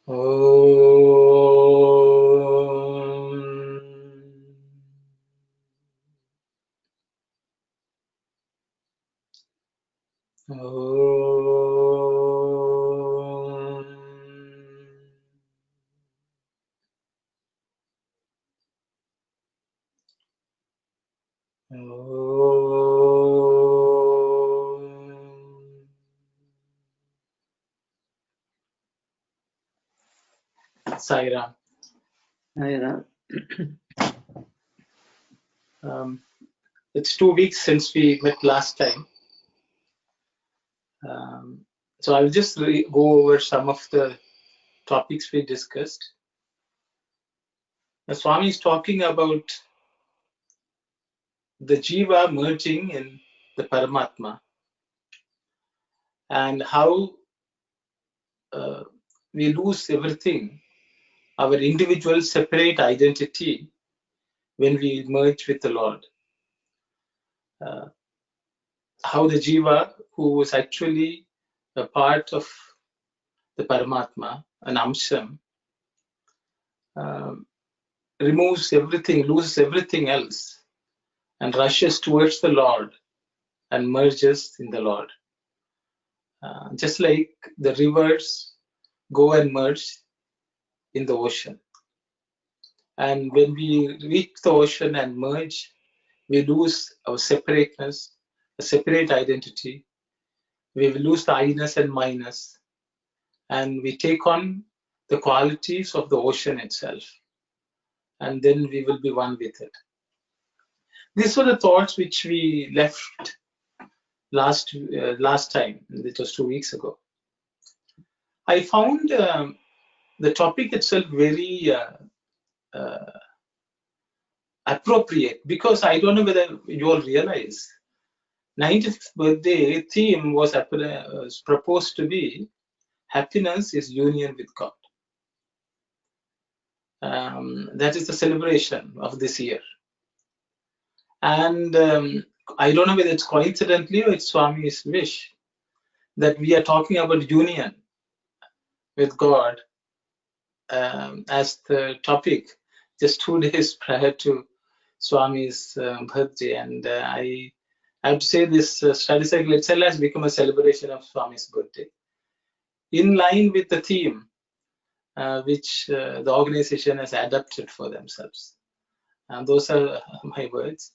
Sai Ram. It's 2 weeks since we met last time. So I'll just go over some of the topics we discussed. The Swami is talking about the Jiva merging in the Paramatma and how we lose everything, our individual separate identity, when we merge with the Lord. How the Jiva, who was actually a part of the Paramatma, an Amsham, removes everything, loses everything else, and rushes towards the Lord and merges in the Lord. Just like the rivers go and merge in the ocean. And when we reach the ocean and merge, we lose our separateness, a separate identity. We will lose the I-ness and minus, and we take on the qualities of the ocean itself, and then we will be one with it. These were the thoughts which we left last time, it was 2 weeks ago. I found the topic itself very appropriate, because I don't know whether you all realize 90th birthday theme was proposed to be happiness is union with God. That is the celebration of this year. And I don't know whether it's coincidentally or it's Swami's wish that we are talking about union with God as the topic just 2 days prior to Swami's birthday. And I have to say this study cycle itself has become a celebration of Swami's birthday, in line with the theme which the organization has adapted for themselves. And those are my words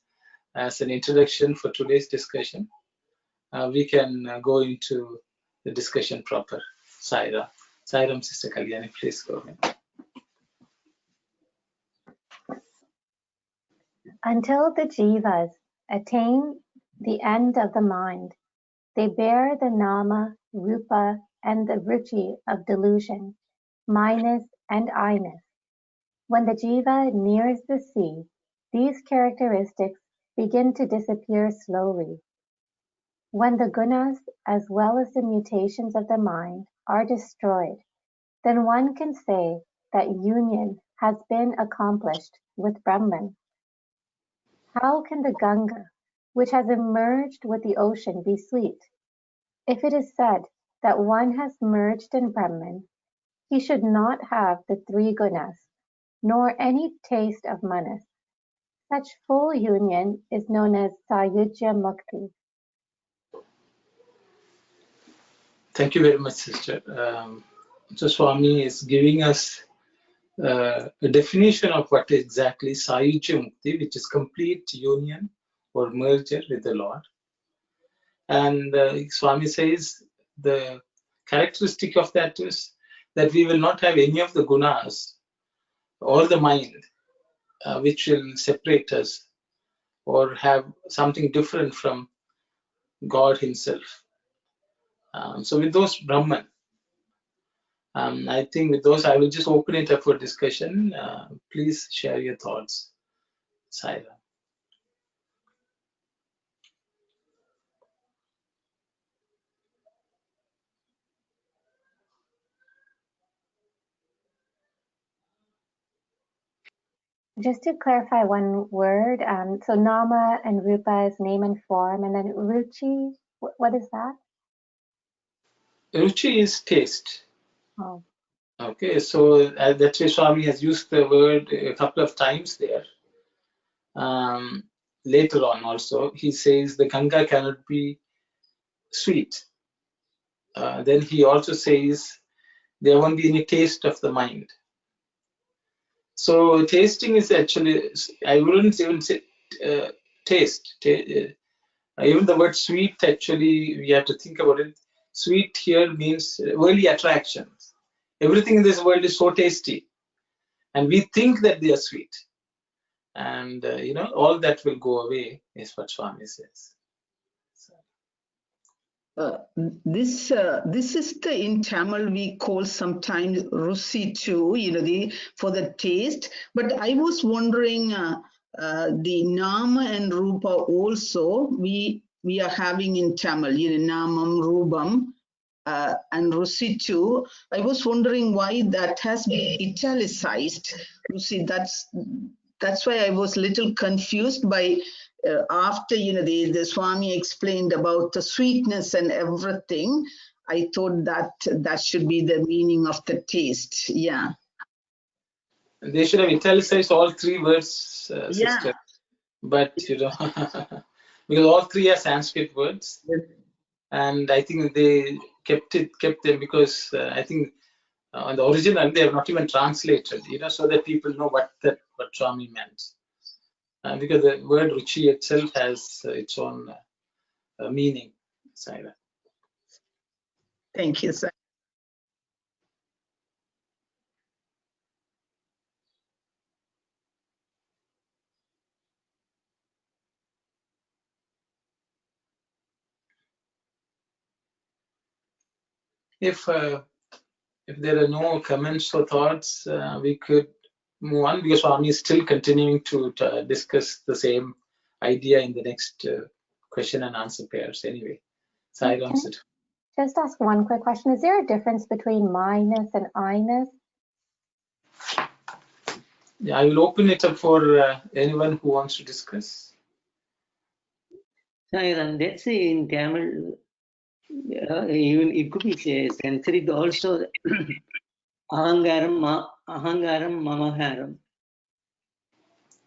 as an introduction for today's discussion. We can go into the discussion proper. Sai Ram, Sister Kalyani, please go ahead. Until the jivas attain the end of the mind, they bear the nama, rupa, and the ruchi of delusion, minus and I-ness. When the jiva nears the sea, these characteristics begin to disappear slowly. When the gunas, as well as the mutations of the mind, are destroyed, then one can say that union has been accomplished with Brahman. How can the Ganga, which has emerged with the ocean, be sweet? If it is said that one has merged in Brahman, he should not have the 3 gunas, nor any taste of manas. Such full union is known as Sayujya Mukti. Thank you very much, sister. So Swami is giving us a definition of what exactly Sayujya Mukti, which is complete union or merger with the Lord. And Swami says the characteristic of that is that we will not have any of the gunas or the mind which will separate us or have something different from God himself. So with those Brahman, I think with those I will just open it up for discussion. Please share your thoughts. Sai Ram. Just to clarify one word, so nama and rupa is name and form, and then ruchi, what is that? Ruchi is taste. Oh. Okay, so that's why Swami has used the word a couple of times there. Later on also, he says the Ganga cannot be sweet. Then he also says there won't be any taste of the mind. So tasting is actually, I wouldn't even say taste. Even the word sweet, actually, we have to think about it. Sweet here means worldly attractions. Everything in this world is so tasty, and we think that they are sweet. And all that will go away, is what Swami says. This is in Tamil we call sometimes rusi too, for the taste. But I was wondering, the nama and rupa also we are having in Tamil, namam, rupam, and rusi too. I was wondering why that has been italicized. Rusi, that's why I was a little confused by. After the Swami explained about the sweetness and everything, I thought that should be the meaning of the taste. Yeah. They should have italicized all three words, sister. Yeah. But because all three are Sanskrit words, and I think they kept them because I think on the original they have not even translated, so that people know what Swami meant. Because the word ruchi itself has its own meaning. Saira. Thank you, sir. If there are no comments or thoughts, we could move on, because Swami is still continuing to discuss the same idea in the next question and answer pairs. Anyway, Saira, just ask one quick question. Is there a difference between minus and I-ness? Yeah, I will open it up for anyone who wants to discuss. Saira, let's say in Tamil, even it could be Sanskrit also. Ahangaram, mamaharam.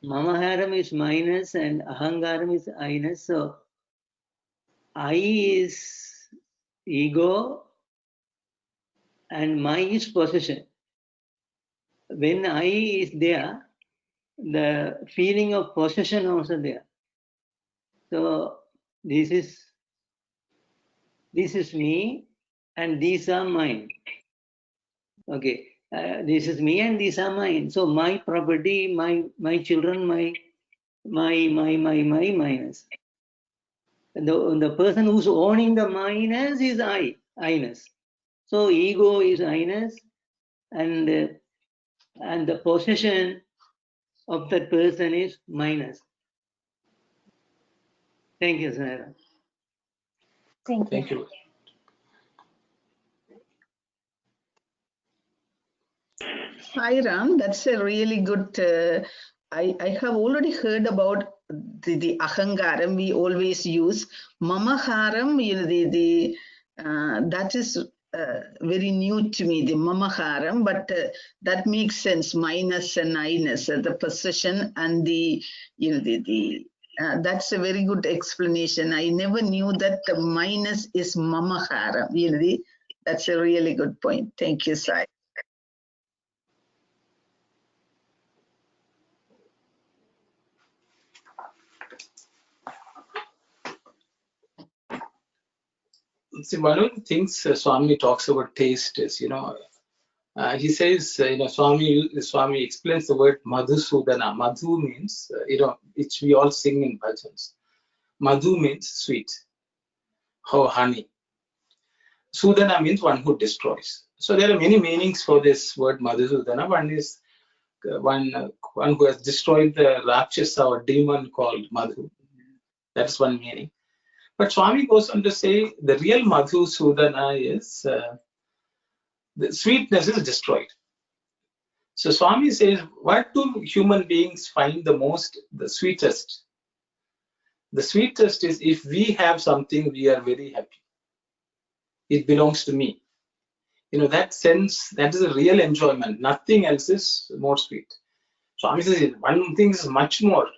Mamaharam is minus and ahangaram is I-ness. So I is ego and my is possession. When I is there, the feeling of possession also there. So this is me and these are mine. Okay, this is me and these are mine. So my property, my children, my minus. The person who's owning the minus is I-ness. So ego is I-ness, and the possession of that person is minus. Thank you, Saira. Thank you. Sairam, that's a really good. I have already heard about the ahangaram we always use. Mamaharam, that is very new to me, the mamaharam, but that makes sense. Minus and I-ness, the possession and the that's a very good explanation. I never knew that the minus is mamaharam. That's a really good point. Thank you, Sai. See, one of the things Swami talks about taste is, he says, Swami explains the word Madhusudana. Madhu means, which we all sing in bhajans. Madhu means sweet, or honey. Sudana means one who destroys. So there are many meanings for this word Madhusudana. One is one who has destroyed the Rakshasa or demon called Madhu. That's one meaning. But Swami goes on to say the real Madhusudana is the sweetness is destroyed. So Swami says, what do human beings find the sweetest? The sweetest is if we have something, we are very happy. It belongs to me. that sense, that is a real enjoyment. Nothing else is more sweet. Swami says one thing is much more.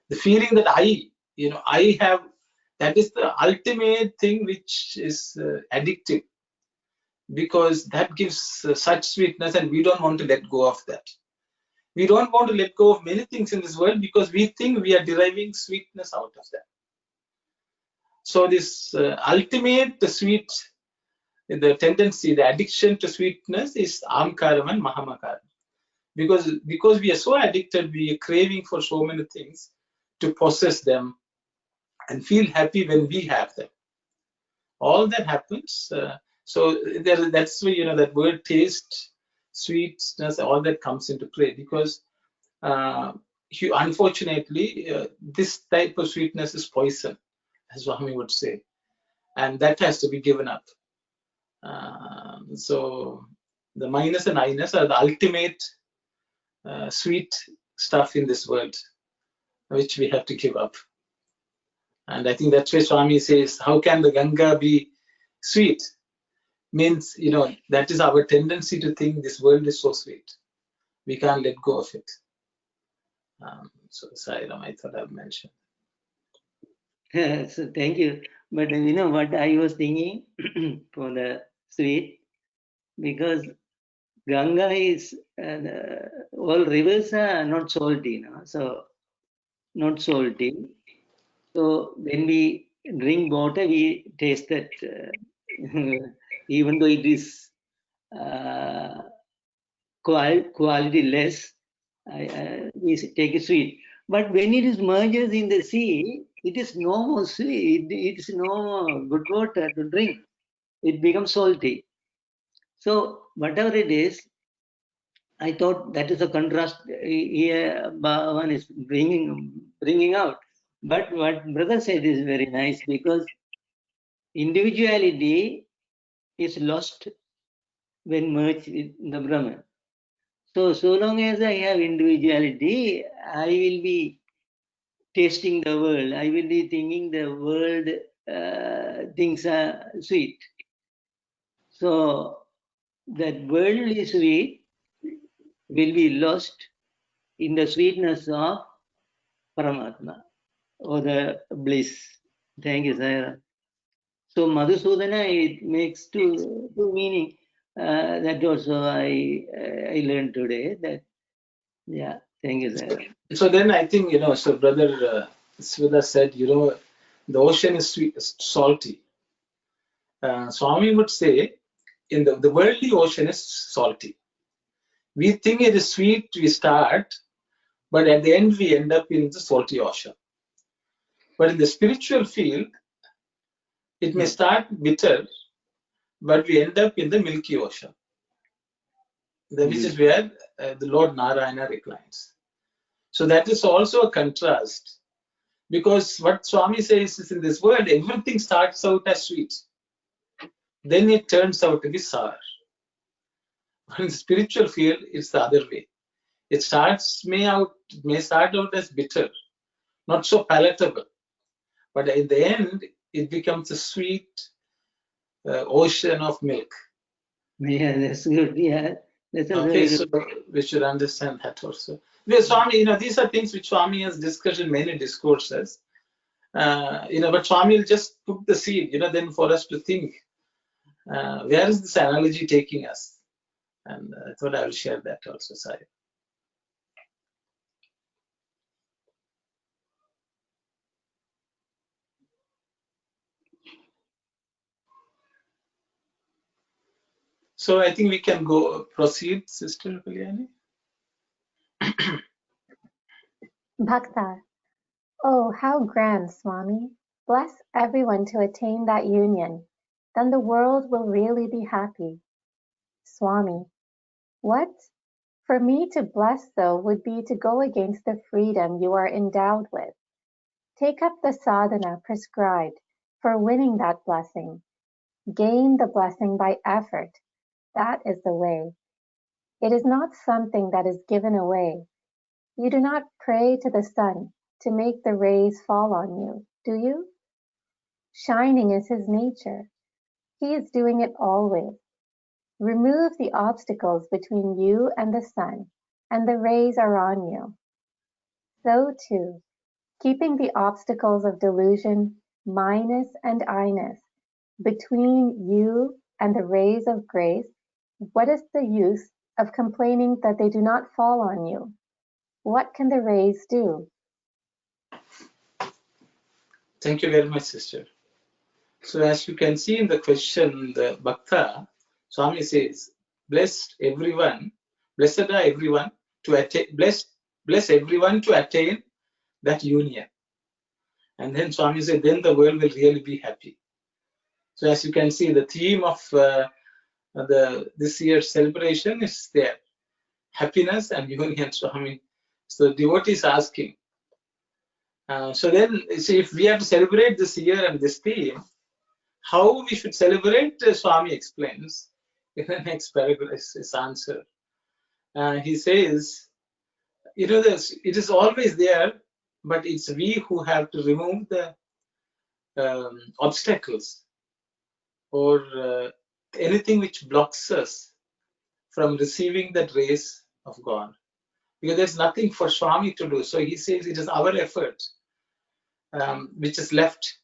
The feeling that I have, that is the ultimate thing which is addictive, because that gives such sweetness, and we don't want to let go of that. We don't want to let go of many things in this world because we think we are deriving sweetness out of that. So this ultimate sweet, the tendency, the addiction to sweetness is Amkaram and Mahamakaram. Because we are so addicted, we are craving for so many things to possess them and feel happy when we have them. All that happens. So that's where that word taste, sweetness, all that comes into play, because unfortunately this type of sweetness is poison, as Swami would say, and that has to be given up. So the minus and I-ness are the ultimate sweet stuff in this world, which we have to give up. And I think that's why Swami says, how can the Ganga be sweet? Means, that is our tendency to think this world is so sweet. We can't let go of it. So Sairam, I thought I'd mention. So thank you. But what I was thinking for the sweet, because Ganga is, all rivers are not salty, so not salty. So when we drink water, we taste that, even though it is quality less, we take it sweet. But when it is merges in the sea, it is no more sweet. It is no more good water to drink. It becomes salty. So whatever it is, I thought that is a contrast here Bhagawan is bringing out. But what brother said is very nice, because individuality is lost when merged with the Brahman. So long as I have individuality, I will be tasting the world. I will be thinking the world things are sweet. So that worldly sweet will be lost in the sweetness of Paramatma, or the bliss. Thank you, Saira. So Madhusudana, it makes two meaning. That also I learned today. That, yeah. Thank you, Saira. So then I think, so Brother Svida said, the ocean is sweet, salty. Swami would say, in the worldly ocean is salty. We think it is sweet, we start, but at the end we end up in the salty ocean. But in the spiritual field, it may start bitter, but we end up in the milky ocean, which is where the Lord Narayana reclines. So that is also a contrast, because what Swami says is, in this world, everything starts out as sweet. Then it turns out to be sour. But in the spiritual field, it's the other way. It may start out as bitter, not so palatable, but in the end, it becomes a sweet ocean of milk. Yeah, that's good. Yeah, that's okay, so we should understand that also. Because Swami, these are things which Swami has discussed in many discourses. But Swami will just put the seed, then for us to think, where is this analogy taking us? And I thought I will share that also, Sai. So I think we can proceed, Sister Kalyani. Bhakta. Oh, how grand, Swami. Bless everyone to attain that union. Then the world will really be happy. Swami. What? For me to bless, though, would be to go against the freedom you are endowed with. Take up the sadhana prescribed for winning that blessing. Gain the blessing by effort. That is the way. It is not something that is given away. You do not pray to the sun to make the rays fall on you, do you? Shining is his nature. He is doing it always. Remove the obstacles between you and the sun, and the rays are on you. So too, keeping the obstacles of delusion, minus and I-ness, between you and the rays of grace, what is the use of complaining that they do not fall on you? What can the rays do? Thank you very much, sister. So as you can see in the question, the Bhakta, Swami says, blessed everyone, blessed are everyone to attain, bless everyone to attain that union. And then Swami said, then the world will really be happy. So as you can see, the theme of this year's celebration is there, happiness and union, Swami. So the devotee is asking. So then, see, if we have to celebrate this year and this theme, how we should celebrate, Swami explains in the next paragraph, his answer. He says, you know, it is always there, but it's we who have to remove the obstacles or anything which blocks us from receiving that rays of God. Because there's nothing for Swami to do. So he says it is our effort which is left,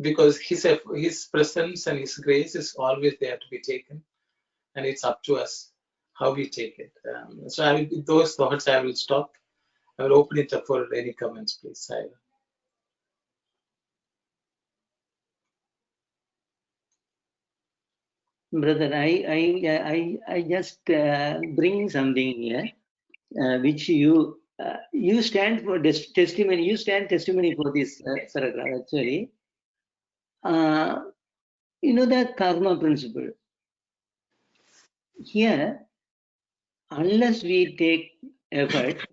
because his presence and his grace is always there to be taken, and it's up to us how we take it. So with those thoughts, I will stop. I will open it up for any comments, please. Brother, I just bring something here, which you stand for testimony. You stand testimony for this paragraph. Actually, you know the karma principle. Here, unless we take effort,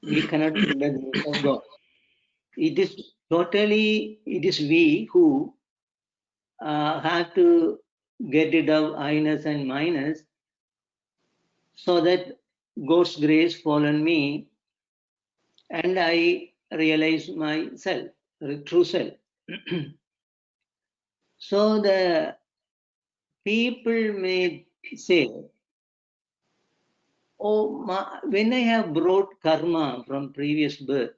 we cannot get the grace of God. It is we who have to get rid of I-ness and minus, so that God's grace fall on me and I realize myself, the true self. So the people may say, oh, when I have brought karma from previous birth,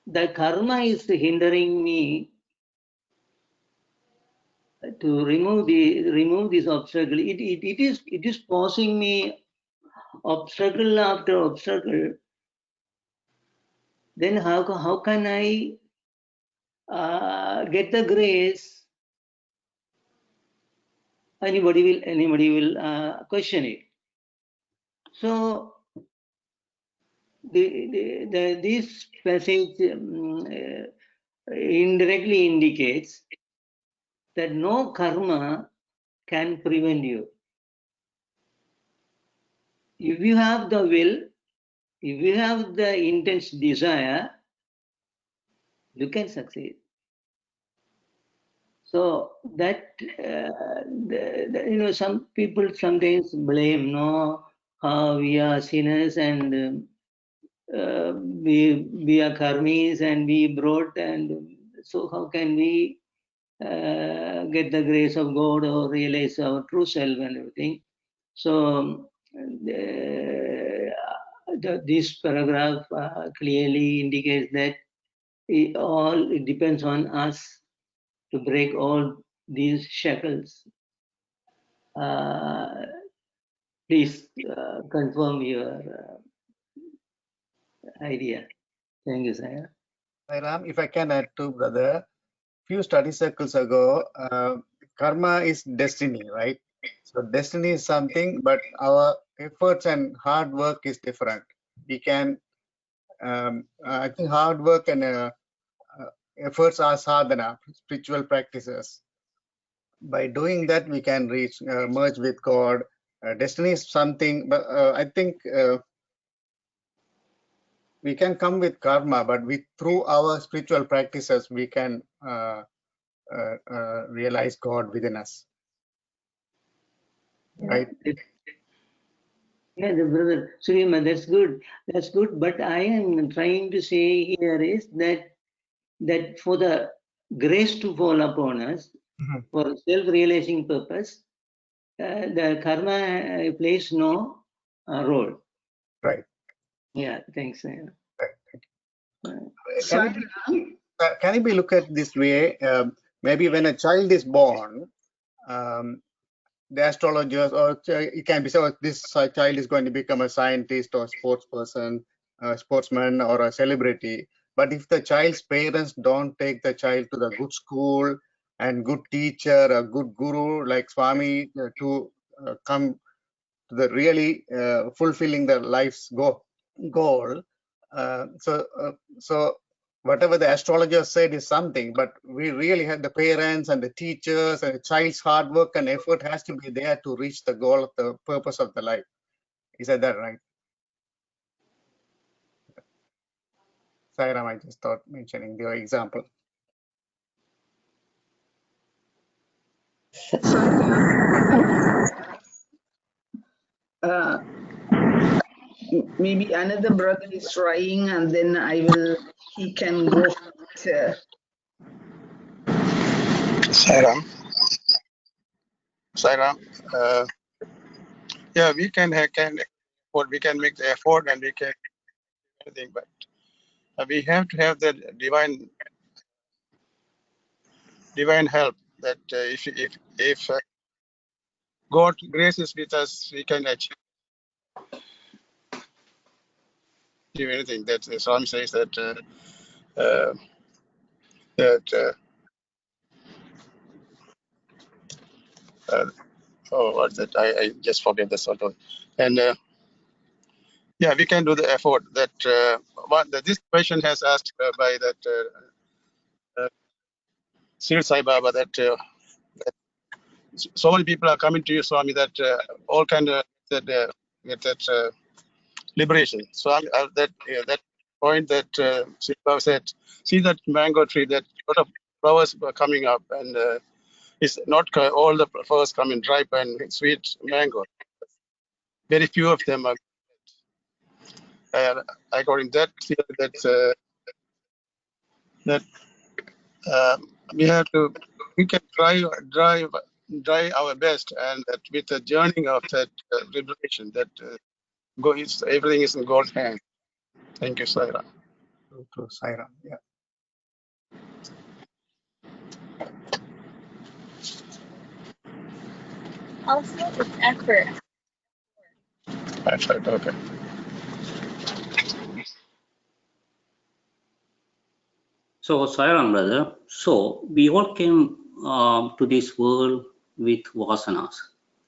the karma is hindering me to remove this obstacle. It is causing me obstacle after obstacle. Then how can I get the grace? Anybody will question it. So this passage indirectly indicates that no karma can prevent you. If you have the will, if you have the intense desire, you can succeed. So that some people sometimes blame, we are sinners and we are karmis and we brought, and so how can we get the grace of God or realize our true self and everything? So this paragraph clearly indicates that it depends on us to break all these shackles. Please confirm your idea. Thank you, sir. Ram, if I can add to brother, few study circles ago, karma is destiny, right? So destiny is something, but our efforts and hard work is different. We can, I think hard work and efforts are sadhana, spiritual practices. By doing that, we can reach, merge with God. Destiny is something, but I think we can come with karma, but through our spiritual practices, we can realize God within us. Right? Yeah, the brother Surima, that's good. That's good. But I am trying to say here is that for the grace to fall upon us, for self-realizing purpose, the karma plays no role. Right. Yeah, thanks. Can it be looked at this way? Maybe when a child is born, the astrologers, or it can be so this child is going to become a scientist or sports person, a sportsman or a celebrity. But if the child's parents don't take the child to the good school and good teacher, a good guru like Swami to come to the really fulfilling their life's goal. So whatever the astrologer said is something, but we really have the parents and the teachers and the child's hard work and effort has to be there to reach the goal of the purpose of the life. Is that right? Sairam, I just thought mentioning your example. Maybe another brother is trying, and then he can go first. Sairam. Yeah, we can make the effort and we can do anything, but we have to have the divine help. That if God grace is with us, we can achieve anything. That Swami says that what's that? I just forget the sort of. And yeah, we can do the effort. That this question has asked by that Sri Sai Baba that so many people are coming to you, Swami, that all kind of get that liberation. So that point that Sri Baba said, see that mango tree, that a lot of flowers are coming up, and it's not all the flowers come in ripe and sweet mango. Very few of them are. According to that we can try our best, and that with the journey of that liberation, that everything is in God's hand. Thank you, Sairam. To Sairam, yeah. Also, it's effort. Effort, okay. So, Sairam, brother, so we all came to this world with vasanas,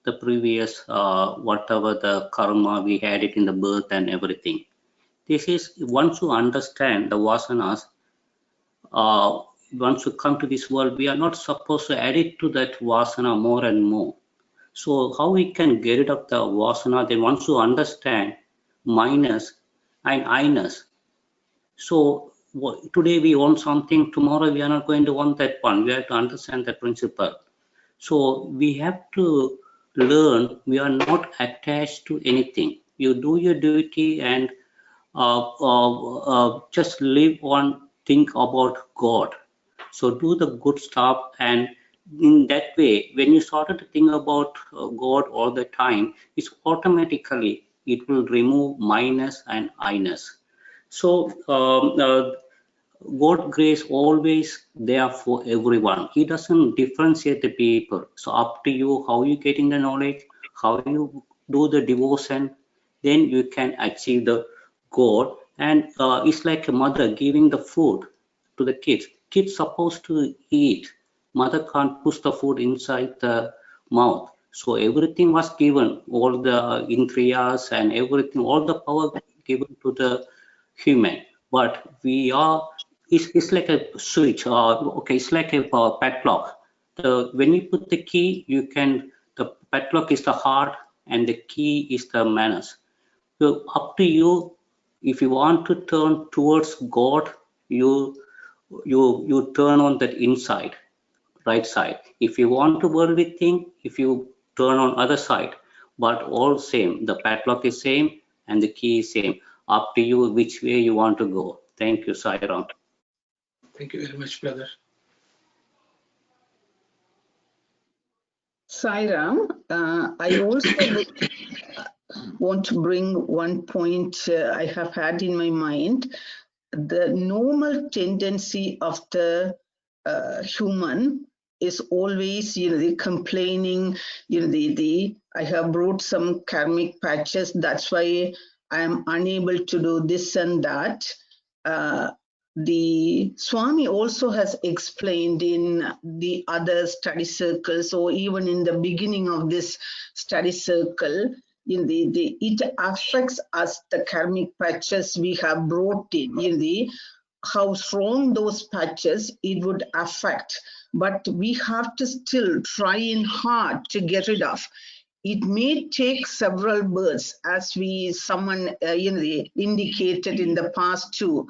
the previous, whatever the karma we had it in the birth and everything. This is, once you understand the vasanas, once you come to this world, we are not supposed to add it to that vasana more and more. So how we can get rid of the vasana, then once you understand minus and I-ness. So today we want something, tomorrow we are not going to want that one. We have to understand that principle. So we have to learn we are not attached to anything. You do your duty and just live on, think about God. So do the good stuff, and in that way, when you started to think about God all the time, it's automatically, it will remove minus and I-ness. So God grace always there for everyone. He doesn't differentiate the people. So up to you how you getting the knowledge, how you do the devotion, then you can achieve the God. And it's like a mother giving the food to the kids. Kids supposed to eat. Mother can't push the food inside the mouth. So everything was given, all the indriyas and everything, all the power given to the human. But we are, it's like a switch, okay, it's like a padlock. When you put the key, the padlock is the heart and the key is the manners. So up to you, if you want to turn towards God, you turn on that inside, right side. If you want to worldly thing, if you turn on other side, but all same, the padlock is same and the key is same. Up to you which way you want to go. Thank you, Sairam. Thank you very much, brother. Sairam, I also want to bring one point I have had in my mind. The normal tendency of the human is always, the complaining, I have brought some karmic patches, that's why I am unable to do this and that. The Swami also has explained in the other study circles, or even in the beginning of this study circle, it affects us, the karmic patches we have brought in, how strong those patches it would affect. But we have to still try in hard to get rid of. It may take several births, as someone indicated in the past too.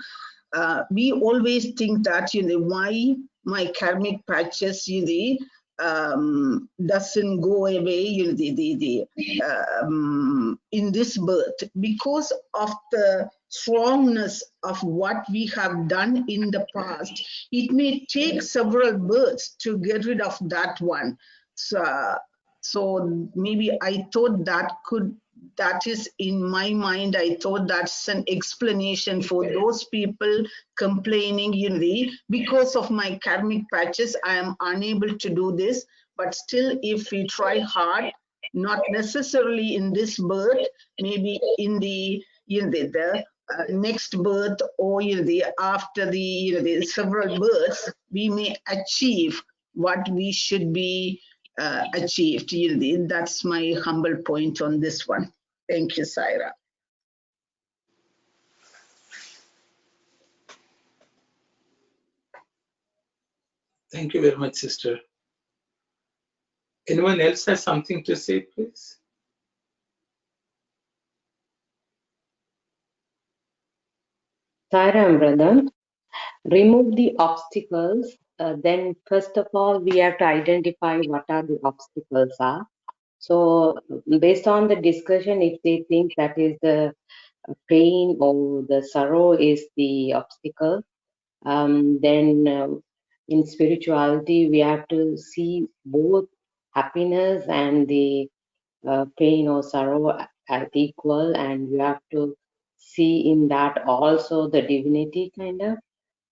We always think that why my karmic patches doesn't go away in this birth, because of the strongness of what we have done in the past. It may take several births to get rid of that one. So maybe I thought that is in my mind, I thought that's an explanation for those people complaining, because of my karmic patches, I am unable to do this. But still, if we try hard, not necessarily in this birth, maybe in the next birth, or after the several births, we may achieve what we should be achieved. That's my humble point on this one. Thank you, Saira. Thank you very much, sister. Anyone else has something to say, please? Sairam, brother, remove the obstacles. Then, first of all, we have to identify what are the obstacles are. So, based on the discussion, if they think that is the pain or the sorrow is the obstacle, then in spirituality, we have to see both happiness and the pain or sorrow as equal, and you have to see in that also the divinity kind of.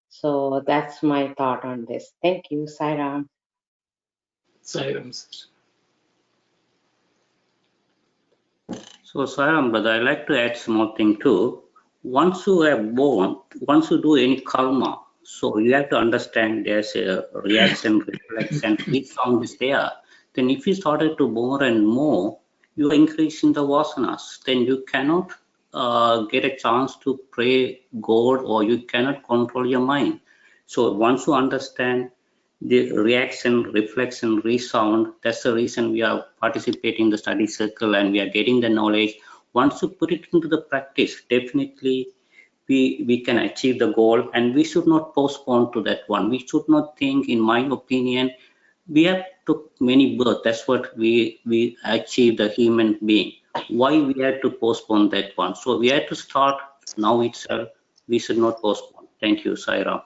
So that's my thought on this. Thank you, Sairam. Sairam, sister. So, Sairam, brother, I like to add small thing too. Once you are born, once you do any karma, so you have to understand there's a reaction, reflection, resound is there. Then if you started to more and more, you are increasing the vasanas. Then you cannot get a chance to pray God, or you cannot control your mind. So once you understand the reaction, reflection, resound, that's the reason we are participating in the study circle and we are getting the knowledge. Once you put it into the practice, definitely we can achieve the goal, and we should not postpone to that one. We should not think, in my opinion, we have took many births. That's what we achieve the human being. Why we have to postpone that one? So we have to start now itself. We should not postpone. Thank you, Sairam.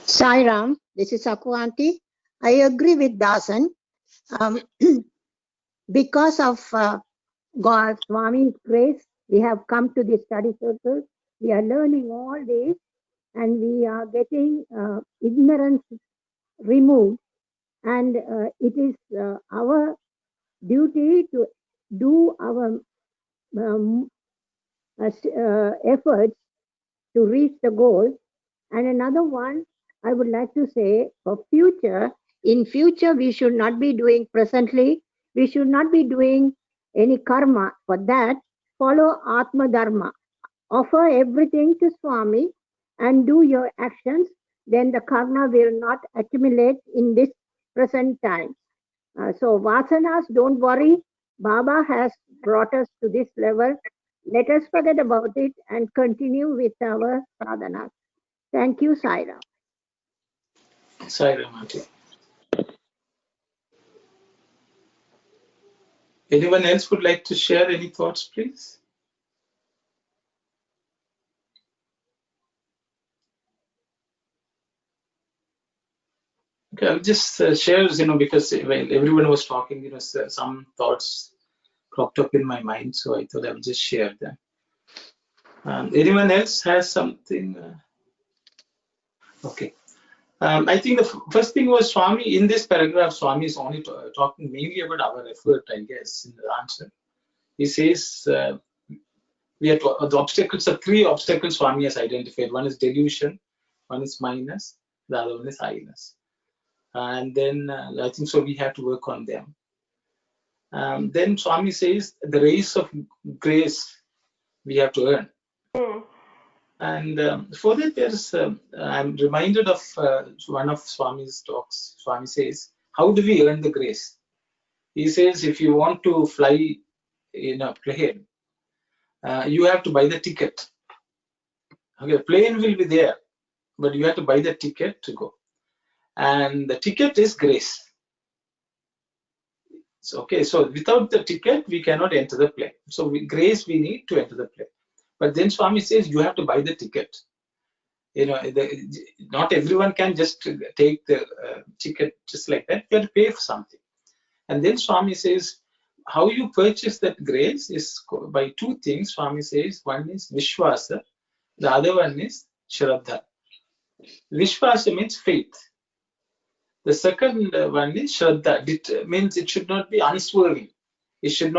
Sairam, this is Akuanti. I agree with Dasan. Because of God, Swami's grace, we have come to this study circle. We are learning all this, and we are getting ignorance removed. And it is our duty to do our efforts to reach the goal. And another one, I would like to say, for future, in future, we should not be doing presently, we should not be doing any karma. For that, follow Atma Dharma. Offer everything to Swami and do your actions, then the karma will not accumulate in this present time. So vasanas, don't worry. Baba has brought us to this level. Let us forget about it and continue with our sadhanas. Thank you, Sairam. Sairam, okay. Anyone else would like to share any thoughts, please? Okay, I will just share, because when everyone was talking, some thoughts cropped up in my mind, so I thought I would just share them. Anyone else has something? Okay. I think the first thing was Swami, in this paragraph, Swami is only talking mainly about our effort, I guess, in the answer. He says, the obstacles are 3 obstacles Swami has identified. One is delusion, one is minus, the other one is I-ness. And then I think so we have to work on them. Then Swami says the race of grace we have to earn. And for that, there's I'm reminded of one of Swami's talks. Swami says, how do we earn the grace? He says, if you want to fly in a plane, you have to buy the ticket. Okay, the plane will be there, but you have to buy the ticket to go. And the ticket is grace. So, okay, so without the ticket, we cannot enter the plane. So grace we need to enter the plane. But then Swami says, you have to buy the ticket. Not everyone can just take the ticket just like that. You have to pay for something. And then Swami says, how you purchase that grace is by 2 things. Swami says, one is Vishwasa, the other one is Shraddha. Vishwasa means faith. The second one is Shraddha. It means it should not be unswerving. It should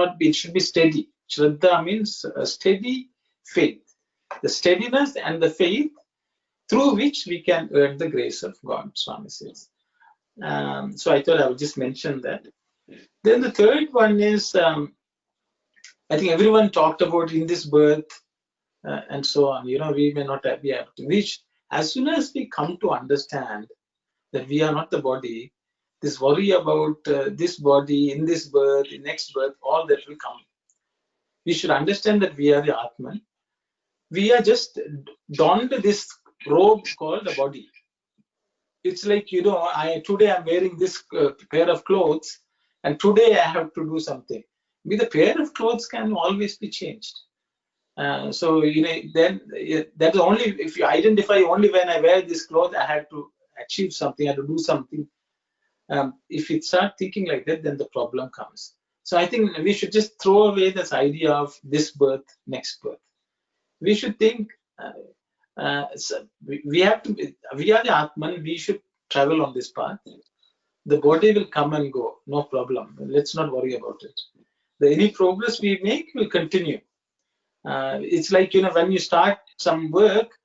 be steady. Shraddha means a steady faith. The steadiness and the faith through which we can earn the grace of God, Swami says. So I thought I would just mention that. Then the third one is, I think everyone talked about in this birth and so on. We may not be able to reach. As soon as we come to understand that we are not the body, this worry about this body, in this birth, in next birth, all that will come. We should understand that we are the Atman. We are just donned this robe called the body. It's like, today I'm wearing this pair of clothes, and today I have to do something. The pair of clothes can always be changed. So then that's only if you identify only when I wear this clothes, I have to achieve something, I have to do something. If you start thinking like that, then the problem comes. So I think we should just throw away this idea of this birth, next birth. We should think we are the Atman, we should travel on this path. The body will come and go, no problem. Let's not worry about it. Any progress we make will continue. It's like, when you start some work,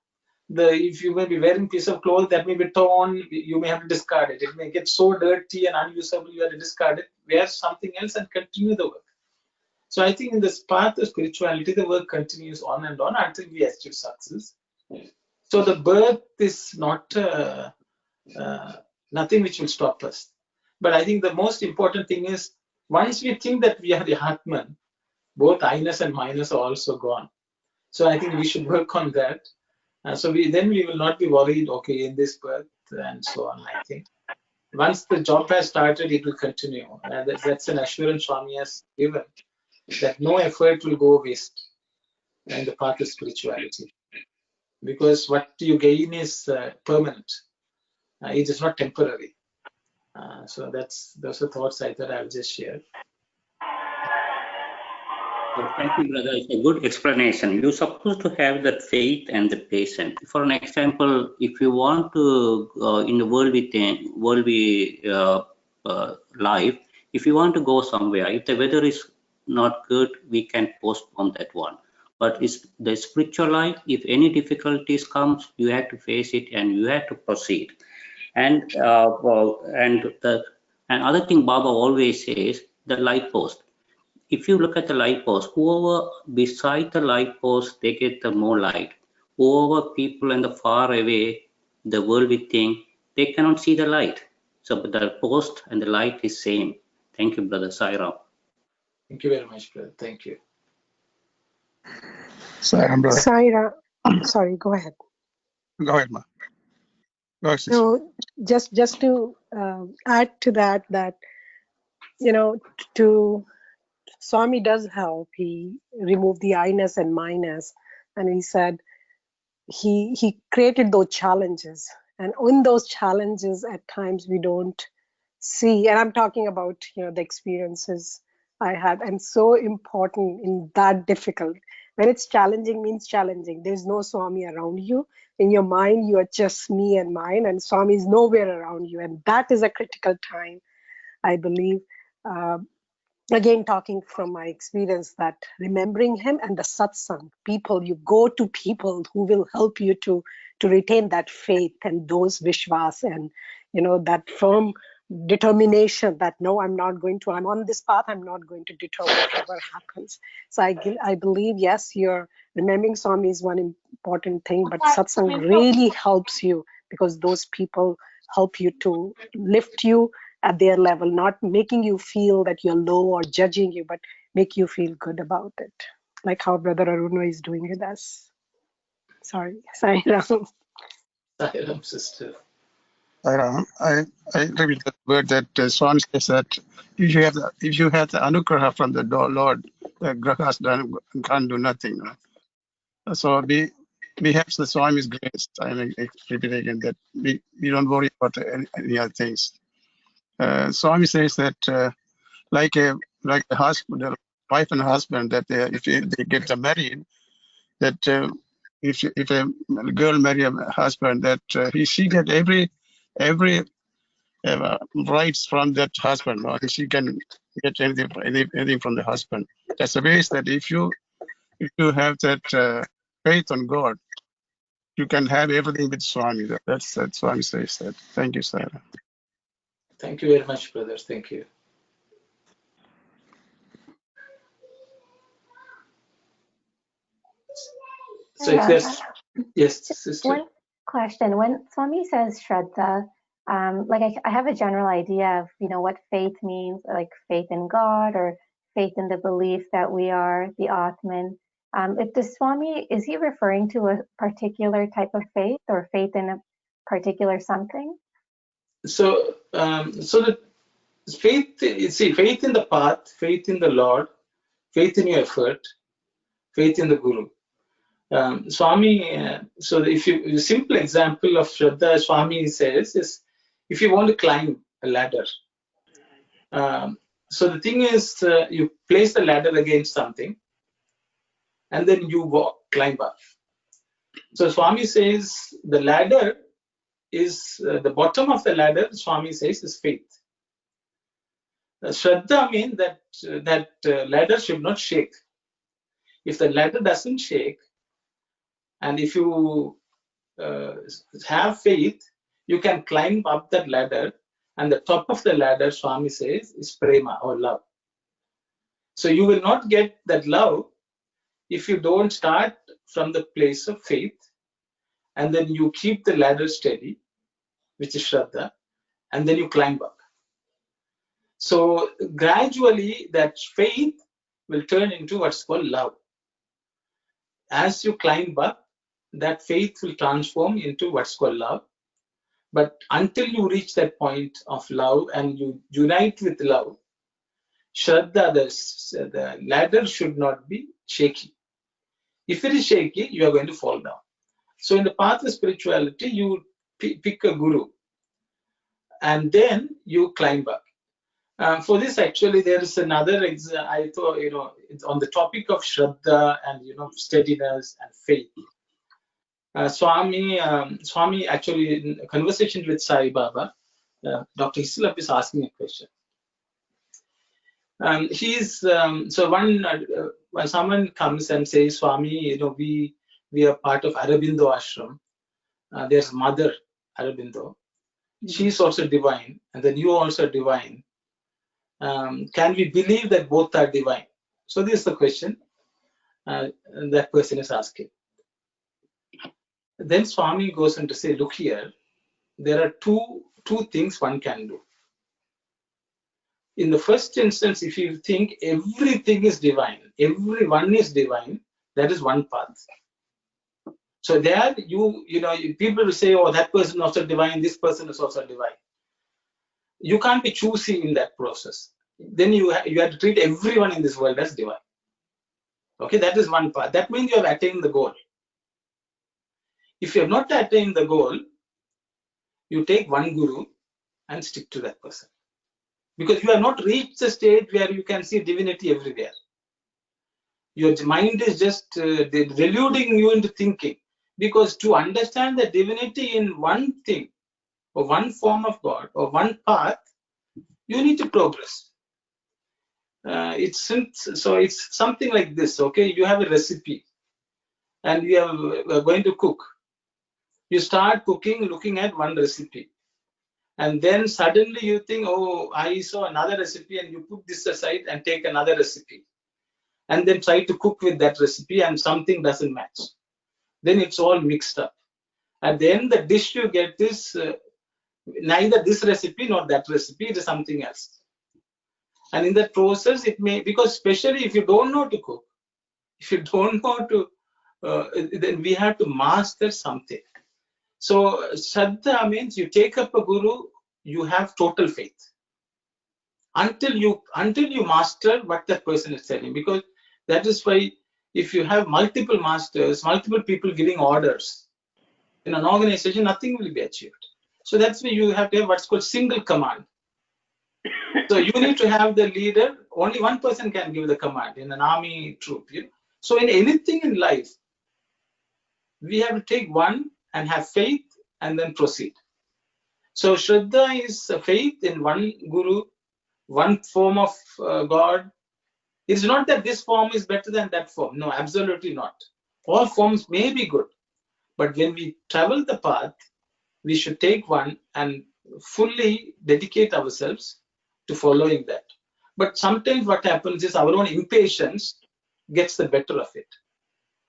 if you may be wearing a piece of clothes that may be torn, you may have to discard it. It may get so dirty and unusable, you have to discard it, wear something else and continue the work. So I think in this path of spirituality, the work continues on and on until we achieve success. So the birth is not nothing which will stop us. But I think the most important thing is, once we think that we are the Atman, both I-ness and minus are also gone. So I think we should work on that. So we will not be worried, okay, in this birth and so on. I think once the job has started, it will continue. That's an assurance Swami has given, that no effort will go waste in the path of spirituality. Because what you gain is permanent. It is not temporary. So those are thoughts I thought I would just share. Thank you, brother. It's a good explanation. You're supposed to have that faith and the patience. For an example, if you want to, in the worldly life, if you want to go somewhere, if the weather is not good, we can postpone that one. But it's the spiritual life, if any difficulties comes, you have to face it and you have to proceed. And other thing Baba always says, the light post. If you look at the light post, whoever beside the light post, they get the more light. Whoever people in the far away, the worldly thing, they cannot see the light. So the post and the light is same. Thank you, brother Sai-Ram. Thank you very much, brother. Thank you. Sai-Ram, brother. Sai-Ram, sorry, go ahead. Go ahead, ma. Go ahead, sister. So just to add to that, to Swami does help. He removed the I-ness and minus, and he said he created those challenges And in those challenges, at times we don't see, and I'm talking about, the experiences I had, and so important in that difficult. When it's challenging, means challenging. There's no Swami around you. In your mind, you are just me and mine, and Swami is nowhere around you. And that is a critical time, I believe. Again, talking from my experience, that remembering him and the satsang, people, you go to people who will help you to retain that faith and those vishwas, and that firm determination that no, I'm on this path, I'm not going to deter whatever happens. So I believe, yes, you're remembering Swami is one important thing, but satsang really helps you, because those people help you to lift you at their level, not making you feel that you're low or judging you, but make you feel good about it, like how Brother Aruna is doing with us. Sorry, Sairam. Sairam, sister. I repeat the word that Swami says that if you have the anugraha from the Lord, the grahas can't do nothing. No? So we have the Swami's grace. I mean, repeat again that we don't worry about any other things. Swami says that like a husband, a wife and husband, that if they get married, that if a girl marry a husband, that she get every rights from that husband, or she can get anything from the husband. That's the way that if you have that faith on God, you can have everything with Swami. That's Swami says that. Thank you, sir. Thank you very much, brothers. Thank you. So if there's, yes, sister. One question: when Swami says Shraddha, like I have a general idea of what faith means, like faith in God or faith in the belief that we are the Atman. If the Swami, is he referring to a particular type of faith or faith in a particular something? So, the faith, faith in the path, faith in the Lord, faith in your effort, faith in the Guru. Swami, so if a simple example of Shraddha, Swami says, is if you want to climb a ladder. So the thing is, you place the ladder against something, and then you climb up. So Swami says the ladder is, the bottom of the ladder, Swami says, is faith. Shraddha means that ladder should not shake. If the ladder doesn't shake, and if you have faith, you can climb up that ladder, and the top of the ladder, Swami says, is prema or love. So you will not get that love if you don't start from the place of faith, and then you keep the ladder steady, which is Shraddha, and then you climb up. So gradually that faith will turn into what's called love. As you climb up, that faith will transform into what's called love. But until you reach that point of love and you unite with love, Shraddha, the ladder should not be shaky. If it is shaky, you are going to fall down. So in the path of spirituality, you pick a guru and then you climb up. For this, actually, there is another I thought, it's on the topic of Shraddha and, steadiness and faith. Swami actually, in a conversation with Sai Baba, Dr. Hislop is asking a question. So when someone comes and says, Swami, we are part of Aurobindo Ashram. There's Mother Aurobindo. She's also divine, and then you also divine. Can we believe that both are divine? So this is the question that person is asking. Then Swami goes on to say, look here, there are two things one can do. In the first instance, if you think everything is divine, everyone is divine, that is one path. So there people will say, oh, that person is also divine, this person is also divine. You can't be choosy in that process. Then you have to treat everyone in this world as divine. Okay, that is one path. That means you have attained the goal. If you have not attained the goal, you take one guru and stick to that person. Because you have not reached the state where you can see divinity everywhere. Your mind is just deluding you into thinking. Because to understand the divinity in one thing, or one form of God, or one path, you need to progress. It's something like this. Okay, you have a recipe, and you are going to cook. You start cooking, looking at one recipe, and then suddenly you think, oh, I saw another recipe, and you put this aside and take another recipe, and then try to cook with that recipe, and something doesn't match. Then it's all mixed up. At the end, the dish you get is neither this recipe nor that recipe, it is something else. And in that process, it may, because especially if you don't know to cook, if you don't know to, then we have to master something. So Shraddha means you take up a guru, you have total faith until you master what that person is telling. Because that is why if you have multiple masters, multiple people giving orders in an organization, nothing will be achieved. So that's why you have to have what's called single command. So you need to have the leader. Only one person can give the command in an army troop. So in anything in life, we have to take one and have faith and then proceed. So Shraddha is faith in one guru, one form of God. It's not that this form is better than that form. No, absolutely not. All forms may be good. But when we travel the path, we should take one and fully dedicate ourselves to following that. But sometimes what happens is our own impatience gets the better of it.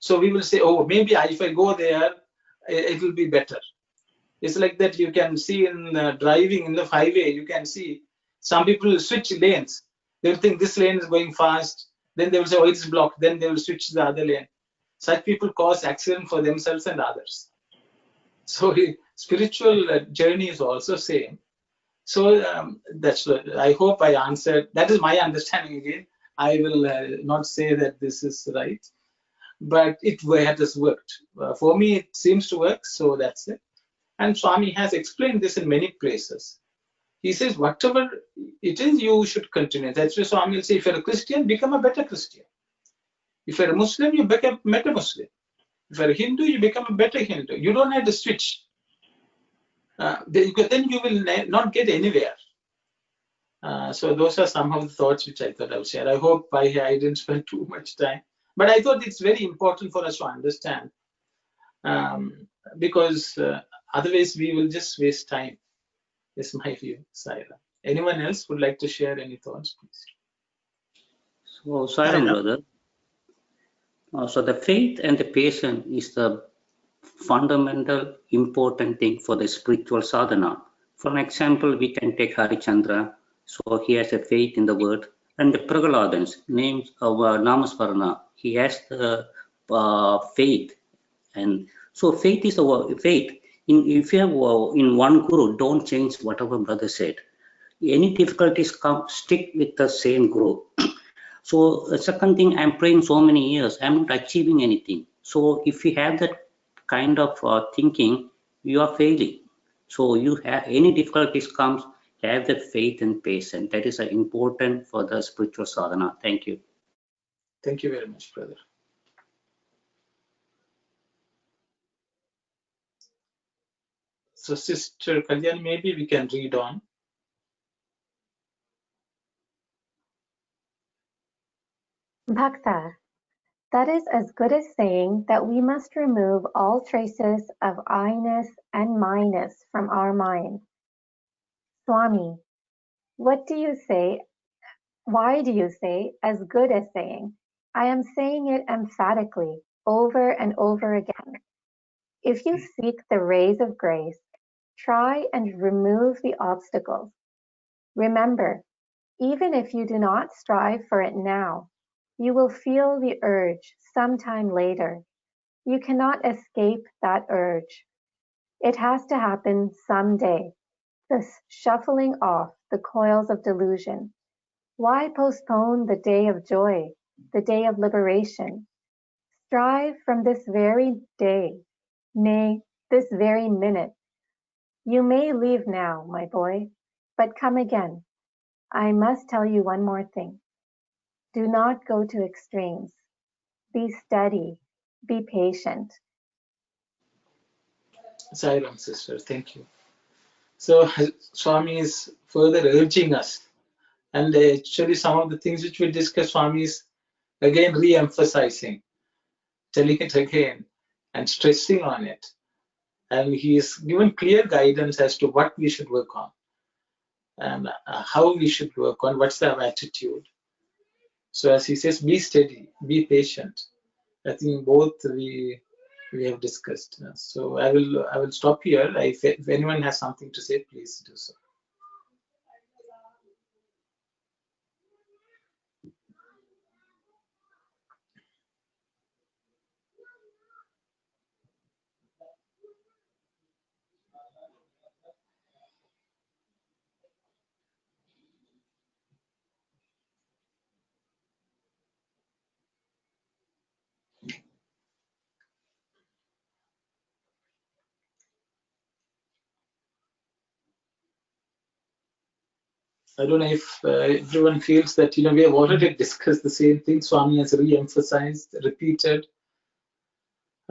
So we will say, oh, maybe if I go there, it will be better. It's like that. You can see in driving in the highway, you can see some people will switch lanes. They will think this lane is going fast. Then they will say, oh, it's blocked. Then they will switch to the other lane. Such people cause accident for themselves and others. So spiritual journey is also same. So that's what I hope I answered. That is my understanding again. I will not say that this is right, but it has worked. For me, it seems to work, so that's it. And Swami has explained this in many places. He says, whatever it is, you should continue. That's why Swami will say, if you're a Christian, become a better Christian. If you're a Muslim, you become a better Muslim. If you're a Hindu, you become a better Hindu. You don't have to switch. Then you will not get anywhere. So those are some of the thoughts which I thought I would share. I hope I didn't spend too much time. But I thought it's very important for us to understand. Because otherwise we will just waste time. Is my view, Saira. Anyone else would like to share any thoughts, please? So, Saira, brother. So the faith and the patience is the fundamental important thing for the spiritual sadhana. For an example, we can take Harichandra. So he has a faith in the word. And the Prahaladans, names of Namasvarana, he has the faith. And so faith is the faith. If you have in one guru, don't change whatever brother said. Any difficulties come, stick with the same guru. So second thing, I'm praying so many years, I'm not achieving anything. So if you have that kind of thinking, you are failing. So you have any difficulties comes, have that faith and patience. That is important for the spiritual sadhana. Thank you. Thank you very much, brother. So Sister Kalyan, maybe we can read on. Bhakta, that is as good as saying that we must remove all traces of I-ness and my-ness from our mind. Swami, what do you say? Why do you say as good as saying? I am saying it emphatically, over and over again. If you seek the rays of grace, try and remove the obstacles. Remember, even if you do not strive for it now, you will feel the urge sometime later. You cannot escape that urge. It has to happen someday, the shuffling off the coils of delusion. Why postpone the day of joy, the day of liberation? Strive from this very day, nay, this very minute. You may leave now, my boy, but come again. I must tell you one more thing. Do not go to extremes. Be steady. Be patient. Sai Ram, sister. Thank you. So Swami is further urging us, and actually some of the things which we discussed, Swami is again re-emphasizing, telling it again and stressing on it. And he is given clear guidance as to what we should work on and how we should work on, what's our attitude. So as he says, be steady, be patient. I think both we have discussed. So I will stop here. If anyone has something to say, please do so. I don't know if everyone feels that we have already discussed the same thing. Swami has re-emphasized, repeated.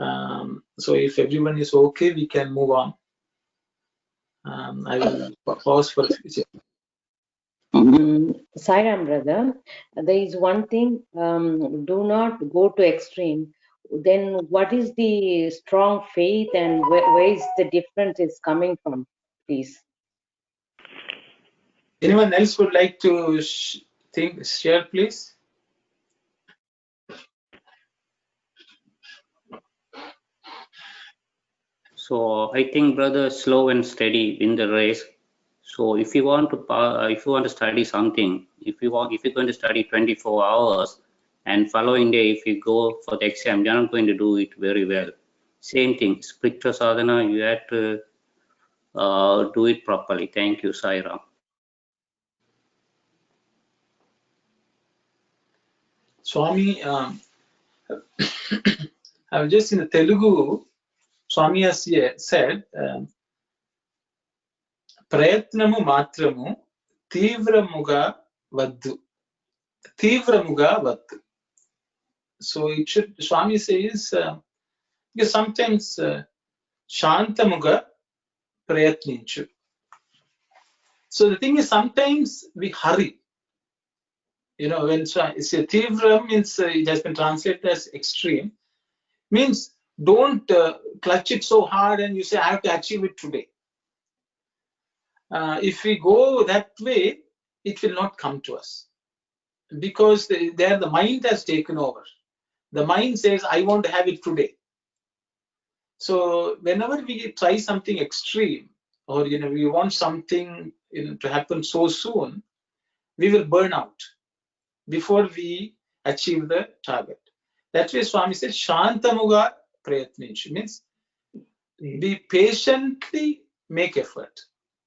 So if everyone is okay, we can move on. I will pause for a few. Sairam, brother, there is one thing, do not go to extreme. Then what is the strong faith and where is the difference is coming from, please? Anyone else would like to share, please? So I think, brother, slow and steady in the race. So if you want to study something, if you're going to study 24 hours, and following day if you go for the exam, you're not going to do it very well. Same thing, spiritual sadhana, you have to do it properly. Thank you, Sai Ram. Swami, I was just in the Telugu. Swami has said, Prayatnamu matramu tivramuga vaddu. Tivramuga vaddu. So it should, Swami says, because sometimes Shantamuga prayatninchu. So the thing is, sometimes we hurry. When Tivra means it has been translated as extreme, means don't clutch it so hard and you say, I have to achieve it today. If we go that way, it will not come to us. Because there the mind has taken over. The mind says, I want to have it today. So whenever we try something extreme, or we want something to happen so soon, we will burn out before we achieve the target. That's why Swami said, Shantamuga prayatninchu, means be patiently make effort.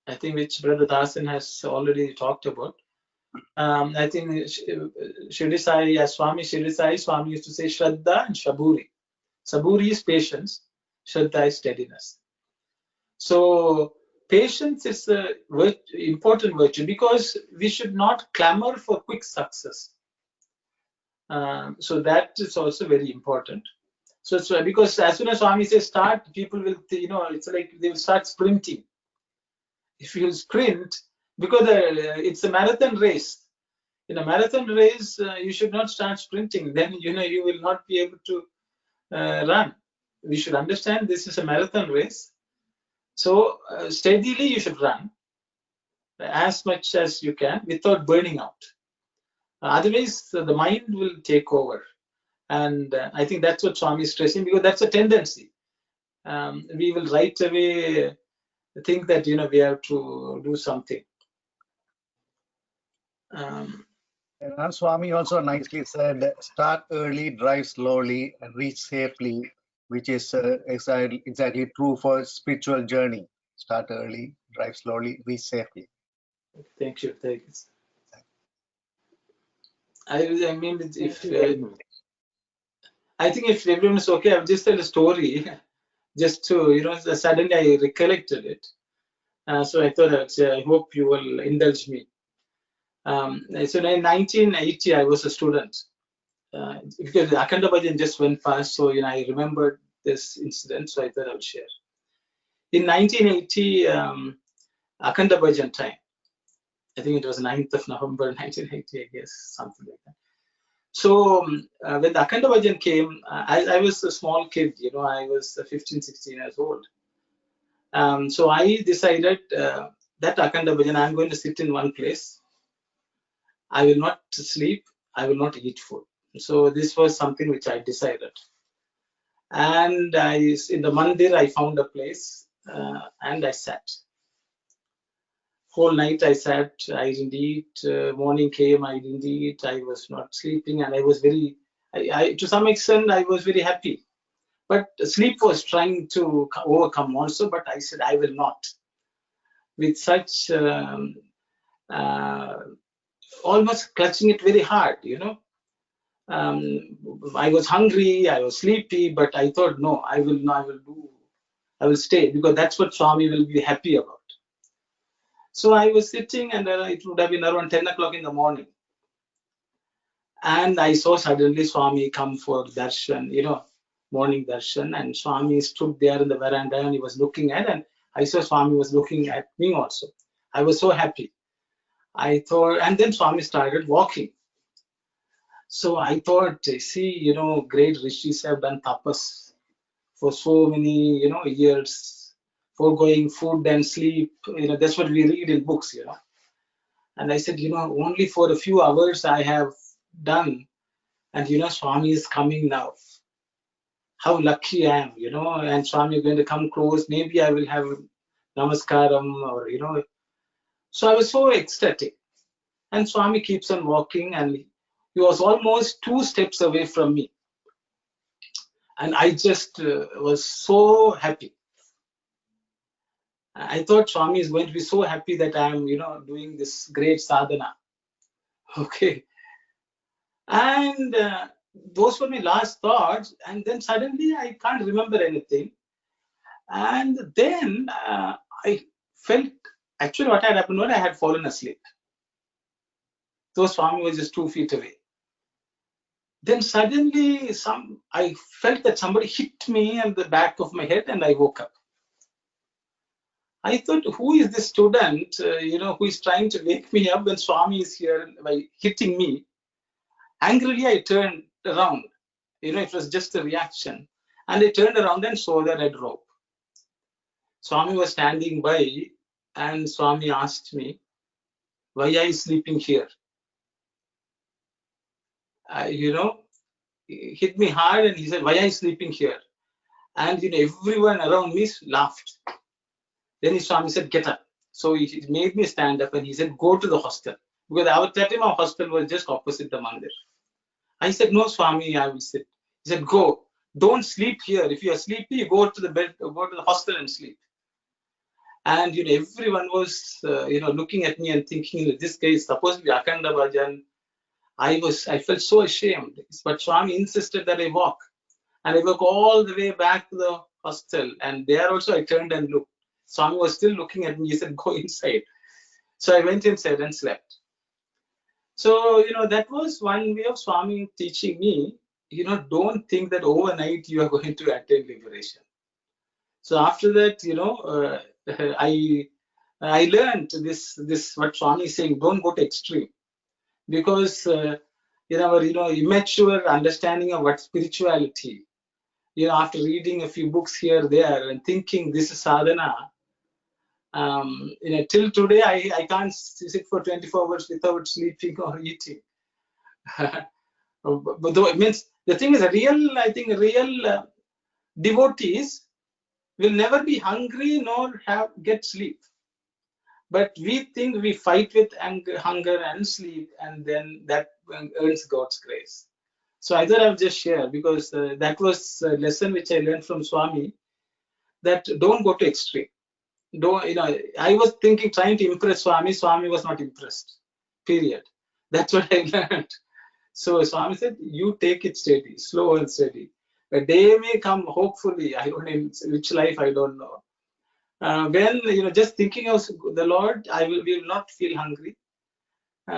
I think which Brother Dasan has already talked about. I think Shirdi Sai, as Swami Shirdi Sai, Swami used to say Shraddha and Shaburi. Saburi is patience, Shraddha is steadiness. So patience is an important virtue because we should not clamor for quick success. So that is also very important. So because as soon as Swami says start, people will, it's like they will start sprinting. If you sprint, because it's a marathon race. In a marathon race, you should not start sprinting. Then you will not be able to run. We should understand this is a marathon race. So steadily you should run as much as you can without burning out. Otherwise, the mind will take over. And I think that's what Swami is stressing, because that's a tendency. We will right away think that we have to do something. And Swami also nicely said, start early, drive slowly, and reach safely, which is exactly true for spiritual journey. Start early, drive slowly, reach safely. Thank you. Thank you. I mean, if I think if everyone is okay, I'll just tell a story, just to suddenly I recollected it. So I thought I hope you will indulge me. So in 1980, I was a student. Because the Akhanda Bhajan just went past, so I remembered this incident, so I thought I would share. In 1980, Akhanda Bhajan time, I think it was 9th of November 1980, I guess, something like that. So when the Akhanda Bhajan came, I was a small kid, I was 15, 16 years old. So I decided that Akhanda Bhajan, I'm going to sit in one place. I will not sleep, I will not eat food. So this was something which I decided. And in the mandir, I found a place and I sat. Whole night I sat, I didn't eat. Morning came, I didn't eat. I was not sleeping, and I was very, to some extent, I was very happy. But sleep was trying to overcome also, but I said, I will not. With such, almost clutching it very hard, I was hungry, I was sleepy, but I thought, no, I will stay, because that's what Swami will be happy about. So I was sitting, and it would have been around 10 o'clock in the morning. And I saw suddenly Swami come for darshan, morning darshan, and Swami stood there in the veranda and he was looking at, and I saw Swami was looking at me also. I was so happy. I thought, and then Swami started walking. So I thought, see, great rishis have done tapas for so many, years, foregoing food and sleep. That's what we read in books, And I said, only for a few hours I have done, and Swami is coming now. How lucky I am, and Swami is going to come close. Maybe I will have namaskaram, or So I was so ecstatic. And Swami keeps on walking, and he was almost 2 steps away from me. And I just was so happy. I thought Swami is going to be so happy that I am, doing this great sadhana. Okay. And those were my last thoughts. And then suddenly I can't remember anything. And then I felt, actually what had happened was I had fallen asleep. So Swami was just 2 feet away. Then suddenly I felt that somebody hit me on the back of my head, and I woke up. I thought, who is this student, who is trying to wake me up when Swami is here by hitting me? Angrily, I turned around. It was just a reaction. And I turned around and saw the red rope. Swami was standing by, and Swami asked me, why are you sleeping here? He hit me hard, and he said, why are you sleeping here? And everyone around me laughed. Then Swami said, get up. So he made me stand up, and he said, go to the hostel. Because our Tatima hostel was just opposite the mandir. I said, no, Swami, I will sit. He said, go. Don't sleep here. If you are sleepy, you go to the bed, go to the hostel and sleep. And everyone was looking at me and thinking, this guy is supposed to be Akhanda Bhajan. I felt so ashamed. But Swami insisted that I walk. And I walked all the way back to the hostel. And there also I turned and looked. Swami was still looking at me. He said, go inside. So I went inside and slept. So, that was one way of Swami teaching me, don't think that overnight you are going to attain liberation. So after that, I learned this what Swami is saying, don't go to extreme. Because in our, immature understanding of what spirituality, after reading a few books here, there, and thinking this is sadhana, till today, I can't sit for 24 hours without sleeping or eating. But though it means the thing is, real devotees will never be hungry nor get sleep. But we think we fight with hunger and sleep, and then that earns God's grace. So I thought I would just share, because that was a lesson which I learned from Swami, that don't go to extreme. I was trying to impress Swami. Swami was not impressed. Period. That's what I learned. So Swami said, you take it steady, slow and steady. A day may come, hopefully, I don't know in which life, I don't know. when just thinking of the Lord, we will not feel hungry.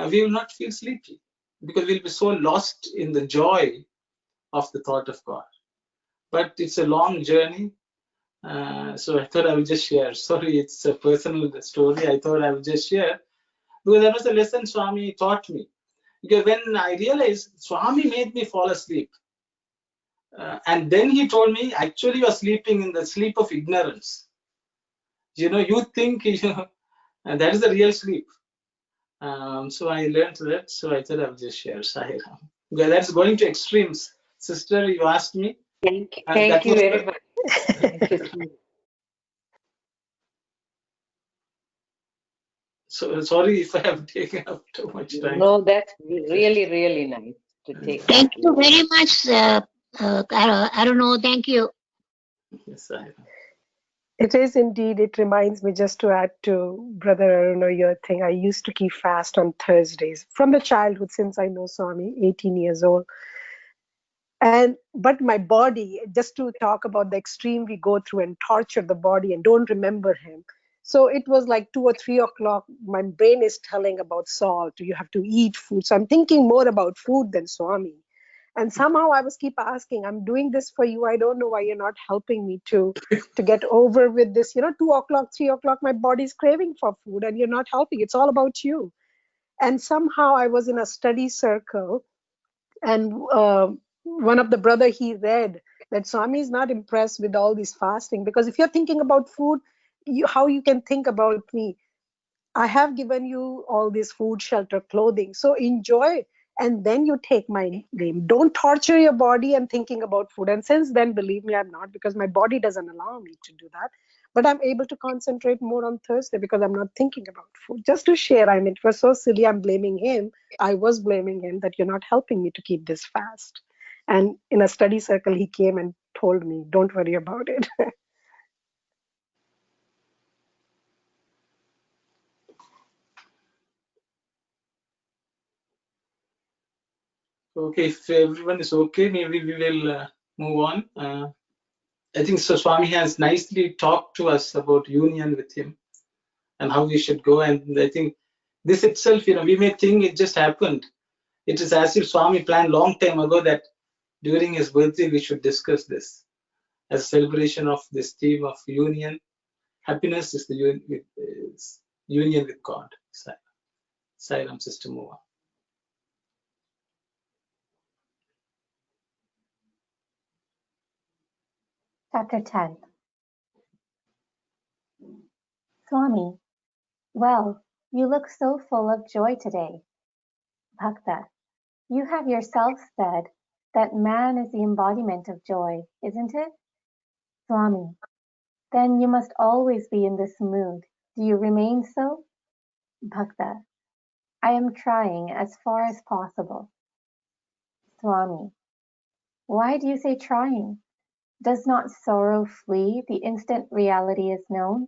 We will not feel sleepy because we'll be so lost in the joy of the thought of God. But it's a long journey. So I thought I will just share. Sorry, it's a personal story. I thought I will just share because that was the lesson Swami taught me. Because when I realized Swami made me fall asleep, and then he told me, actually you are sleeping in the sleep of ignorance. You think and that is the real sleep. So I learned that. So I thought I will just share. Sai Ram. Because that's going to extremes. Sister, you asked me. Thank you very much. Thank you so much. So sorry if I have taken up too much time. No, that's really, really nice to take. Thank you very much. I don't know. Thank you. Yes, Sai Ram. It is indeed. It reminds me, just to add to Brother Aruna, your thing. I used to keep fast on Thursdays from the childhood, since I know Swami, 18 years old. But my body, just to talk about the extreme we go through and torture the body and don't remember him. So it was like 2 or 3 o'clock. My brain is telling about salt. You have to eat food. So I'm thinking more about food than Swami. And somehow I was keep asking, I'm doing this for you. I don't know why you're not helping me to get over with this. 2 o'clock, 3 o'clock, my body's craving for food and you're not helping. It's all about you. And somehow I was in a study circle, and one of the brother, he read that Swami is not impressed with all this fasting, because if you're thinking about food, how you can think about me? I have given you all this food, shelter, clothing. So enjoy, and then you take my name. Don't torture your body and thinking about food. And since then, believe me, I'm not, because my body doesn't allow me to do that. But I'm able to concentrate more on Thursday because I'm not thinking about food. Just to share, it was so silly. I'm blaming him. I was blaming him that you're not helping me to keep this fast. And in a study circle, he came and told me, don't worry about it. Okay, if everyone is okay, maybe we will move on. I think so Swami has nicely talked to us about union with him and how we should go. And I think this itself, we may think it just happened. It is as if Swami planned long time ago that during his birthday we should discuss this as a celebration of this theme of union. Happiness is the union with God. Sai Ram, Sister Moa. Chapter 10. Swami, well, you look so full of joy today. Bhakta, you have yourself said that man is the embodiment of joy, isn't it? Swami, then you must always be in this mood. Do you remain so? Bhakta, I am trying as far as possible. Swami, why do you say trying? Does not sorrow flee the instant reality is known?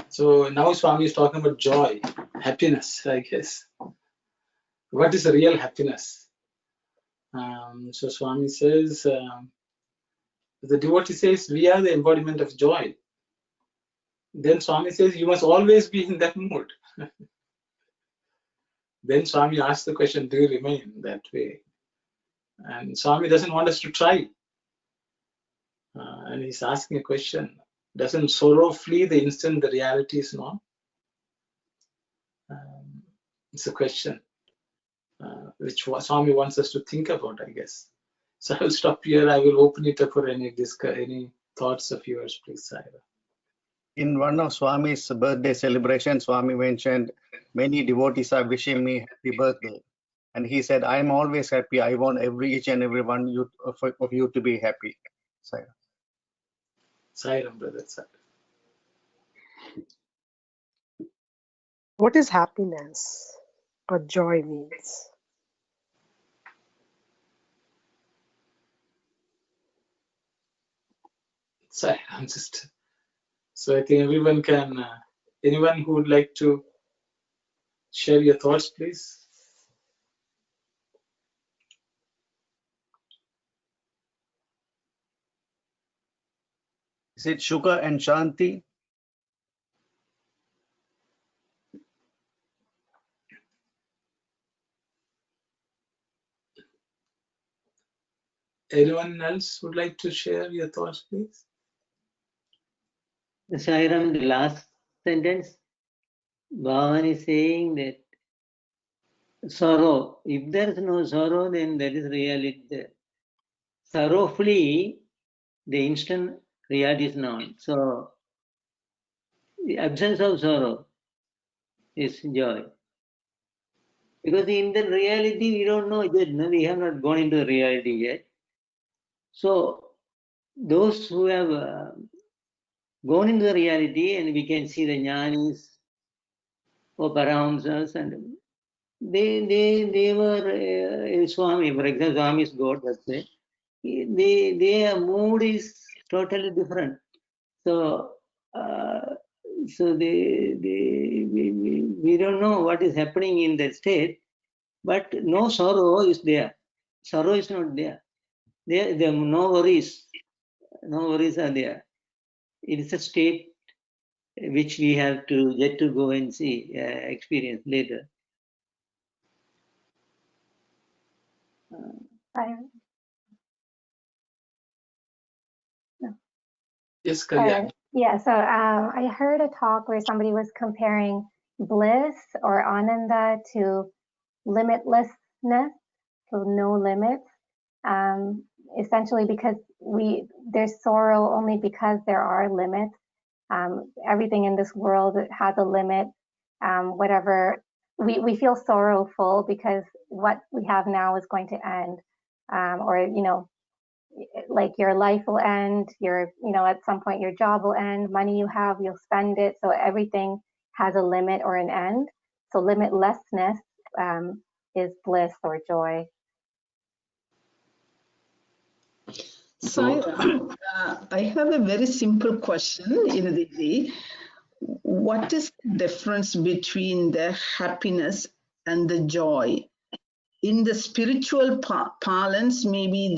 So now Swami is talking about joy, happiness, I guess. What is the real happiness? So Swami says, the devotee says, we are the embodiment of joy. Then Swami says, you must always be in that mood. Then Swami asks the question, do you remain that way? And Swami doesn't want us to try. And he's asking a question, doesn't sorrow flee the instant the reality is known? It's a question which Swami wants us to think about, I guess. So I will stop here. I will open it up for any thoughts of yours, please, Sai Ram. In one of Swami's birthday celebration, Swami mentioned many devotees are wishing me happy birthday. And he said, I'm always happy. I want each and every one of you to be happy. Sai Ram. Sai Ram, brother. Sai Ram. What is happiness or joy means? Sai Ram, sister. So I think everyone can, anyone who would like to share your thoughts, please. Is it Sukha and Shanti? Anyone else would like to share your thoughts, please? Sairam, the last sentence, Bhagawan is saying that sorrow, if there is no sorrow, then that is reality there. Sorrowfully, the instant reality is known. So, the absence of sorrow is joy. Because in the reality, we don't know yet. No? We have not gone into the reality yet. So, those who have gone into the reality, and we can see the jnanis or paramhamsas, and they were Swami, for example, Swami is God, let's say. Their mood is totally different. So, we don't know what is happening in that state, but no sorrow is there. Sorrow is not there. There no worries. No worries are there. It is a state which we have to yet to go and see, experience later. Yes, Kalyan. Yeah, so I heard a talk where somebody was comparing bliss or ananda to limitlessness, so no limits. Essentially, because there's sorrow only because there are limits. Everything in this world has a limit. Whatever we feel sorrowful because what we have now is going to end, or like your life will end, at some point your job will end, money you have, you'll spend it. So everything has a limit or an end. So limitlessness is bliss or joy. Saira, I have a very simple question. What is the difference between the happiness and the joy? In the spiritual parlance, maybe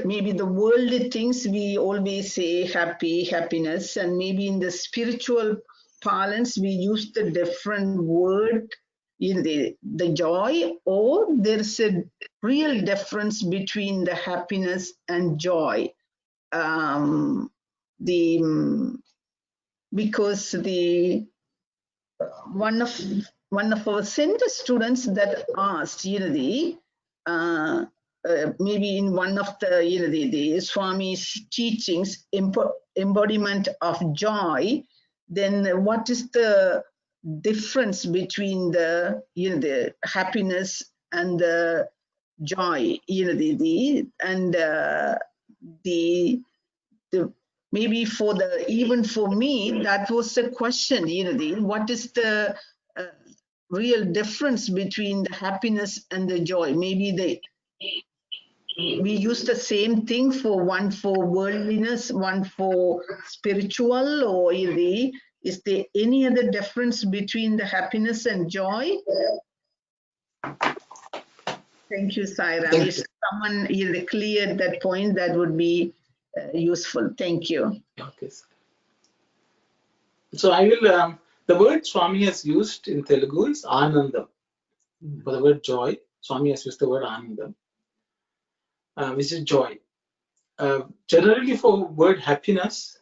maybe the worldly things we always say happiness, and maybe in the spiritual parlance we use the different word in the joy, or there's a real difference between the happiness and joy. Because one of our center students that asked, maybe in one of the Swami's teachings, embodiment of joy, then what is the difference between the happiness and the joy, maybe even for me, that was the question, what is the real difference between the happiness and the joy? Maybe we use the same thing one for worldliness, one for spiritual, or is there any other difference between the happiness and joy? Thank you, Saira. If someone cleared that point, that would be useful. Thank you. Okay. So I will, the word Swami has used in Telugu is Anandam. For the word joy, Swami has used the word Anandam, which is joy. Generally for word happiness,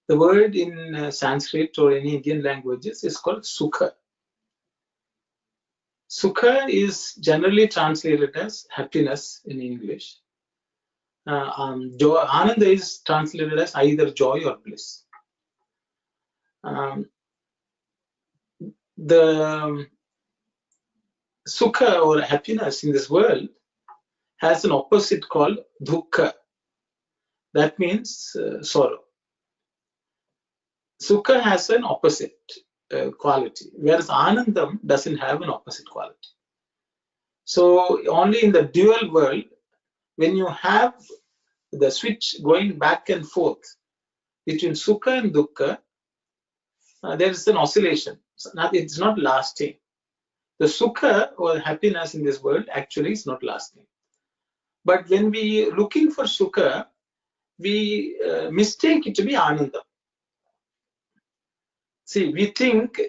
the word in Sanskrit or any Indian languages is called Sukha. Sukha is generally translated as happiness in English. Ananda is translated as either joy or bliss. The Sukha or happiness in this world has an opposite called Dukkha. That means sorrow. Sukha has an opposite quality, whereas Anandam doesn't have an opposite quality. So only in the dual world, when you have the switch going back and forth between Sukha and Dukkha, there is an oscillation. It's not lasting. The Sukha or happiness in this world actually is not lasting. But when we are looking for Sukha, we mistake it to be Anandam. See, we think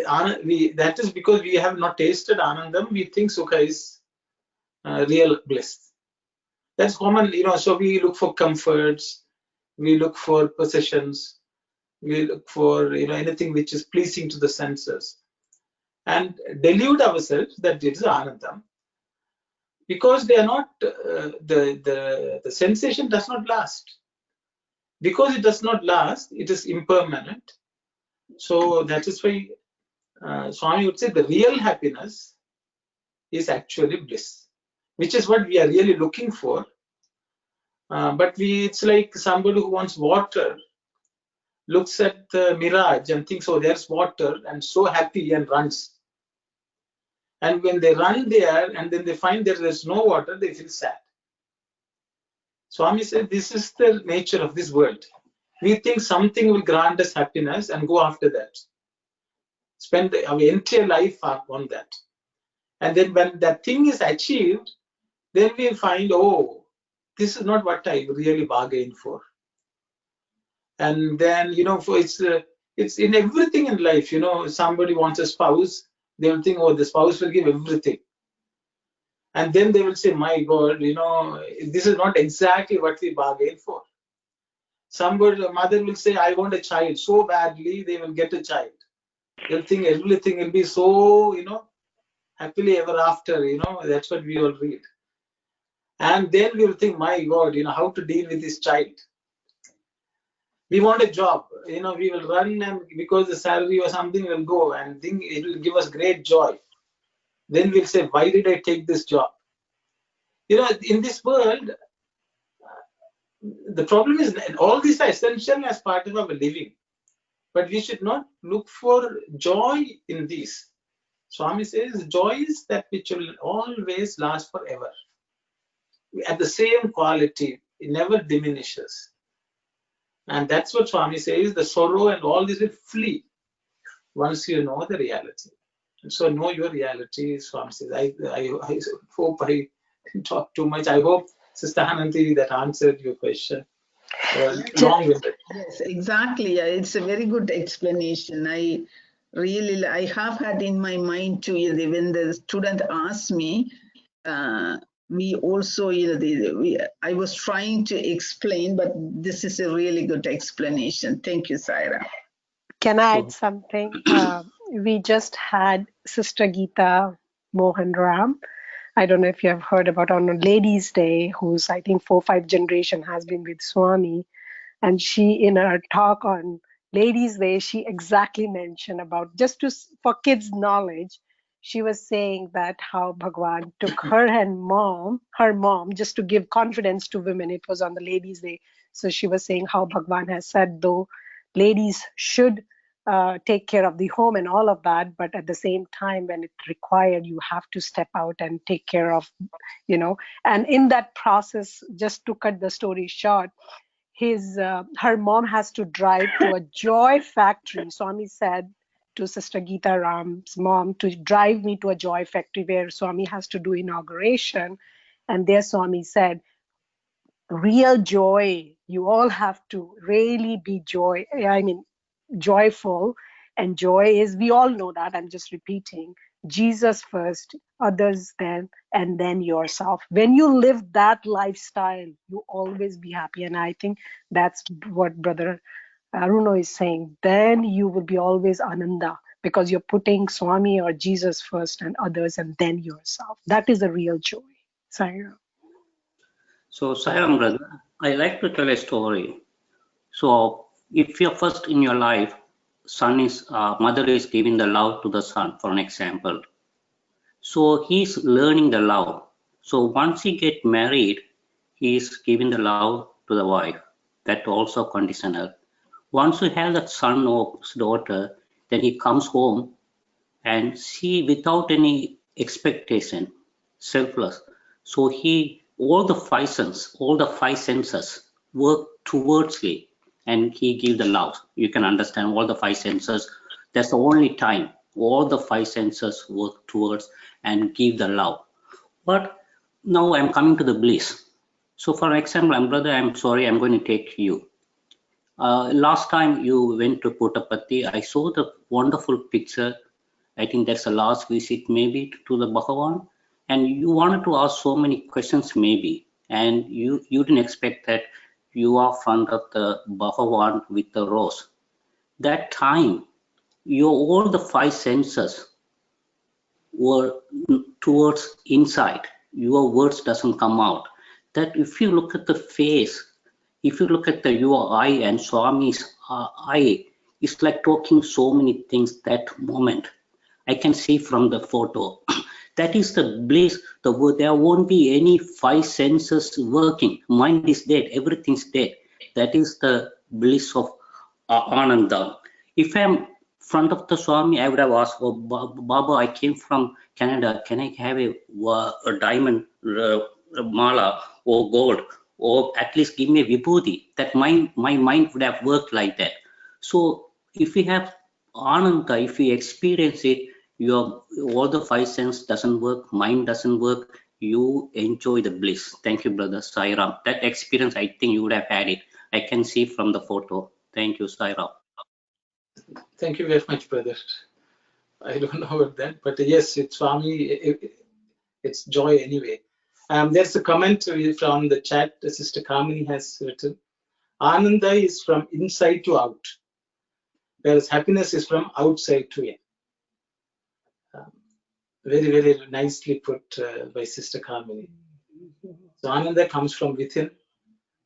that is because we have not tasted Anandam. We think Sukha is real bliss. That's common, so we look for comforts, we look for possessions, we look for anything which is pleasing to the senses, and delude ourselves that it is Anandam, because they are not the sensation does not last. Because it does not last, it is impermanent. So that is why Swami would say the real happiness is actually bliss, which is what we are really looking for. But it's like somebody who wants water looks at the mirage and thinks, oh, there's water, and so happy and runs. And when they run there and then they find there is no water, they feel sad. Swami said, this is the nature of this world. We think something will grant us happiness and go after that. Spend our entire life on that. And then when that thing is achieved, then we find, oh, this is not what I really bargained for. And then, it's in everything in life, somebody wants a spouse, they will think, oh, the spouse will give everything. And then they will say, my God, this is not exactly what we bargained for. A mother will say, I want a child so badly, they will get a child. They'll think everything will be so, happily ever after, that's what we all read. And then we will think, my God, how to deal with this child. We want a job, we will run, and because the salary or something will go and think it will give us great joy. Then we'll say, why did I take this job? In this world, the problem is all these are essential as part of our living, but we should not look for joy in these. Swami says, joy is that which will always last forever. At the same quality, it never diminishes. And that's what Swami says, the sorrow and all this will flee once you know the reality. And so know your reality, Swami says. I hope I didn't talk too much. I hope, Sister Ananti, that answered your question. Long-winded. Yes, exactly. It's a very good explanation. I have had in my mind too, when the student asked me, we also, I was trying to explain, but this is a really good explanation. Thank you, Saira. Can I add something? We just had Sister Geeta Mohan Ram. I don't know if you have heard about on Ladies' Day, who's I think 4 or 5 generation has been with Swami. And she, in her talk on Ladies' Day, she exactly mentioned about, for kids' knowledge, she was saying that how Bhagawan took her mom, just to give confidence to women. It was on the Ladies' Day. So she was saying how Bhagawan has said, though ladies should take care of the home and all of that, but at the same time, when it required, you have to step out and take care of, and in that process, just to cut the story short, her mom has to drive to a joy factory. Swami said to Sister Geeta Ram's mom to drive me to a joy factory where Swami has to do inauguration. And there Swami said, real joy, you all have to really be joyful. And joy is, we all know that, I'm just repeating, Jesus first, others then, and then yourself. When you live that lifestyle, you always be happy. And I think that's what Brother Aruno is saying. Then you will be always Ananda, because you're putting Swami or Jesus first and others and then yourself. That is a real joy. Sayram. So Sayram, brother, I like to tell a story. So if you're first in your life, mother is giving the love to the son, for an example. So he's learning the love. So once he get married, he's giving the love to the wife. That also conditional. Once you have that son or daughter, then he comes home and see without any expectation, selfless. So all the five senses work towards him. And he give the love. You can understand all the 5 senses. That's the only time all the 5 senses work towards and give the love. But now I'm coming to the bliss. So for example, brother, I'm sorry, I'm going to take you. Last time you went to Puttaparthi, I saw the wonderful picture. I think that's the last visit maybe to the Bhagawan. And you wanted to ask so many questions maybe. And you didn't expect that you are front of the Bhagawan with the rose. That time, all the five senses were towards inside. Your words doesn't come out. That if you look at the face, if you look at your eye and Swami's eye, it's like talking so many things that moment. I can see from the photo. That is the bliss. There won't be any five senses working. Mind is dead. Everything's dead. That is the bliss of Ananda. If I'm front of the Swami, I would have asked, oh, Baba, I came from Canada. Can I have a diamond mala or gold? Or at least give me a vibhuti? That my mind would have worked like that. So if we have Ananda, if we experience it, all the five senses doesn't work, mind doesn't work, you enjoy the bliss. Thank you, brother Sairam. That experience, I think you would have had it. I can see from the photo. Thank you, Sairam. Thank you very much, brother. I don't know about that, but yes, it's Swami. It's joy anyway. There's a comment from the chat. Sister Kamini has written, Ananda is from inside to out, whereas happiness is from outside to in. Very, very nicely put by Sister Kamini. So Ananda comes from within,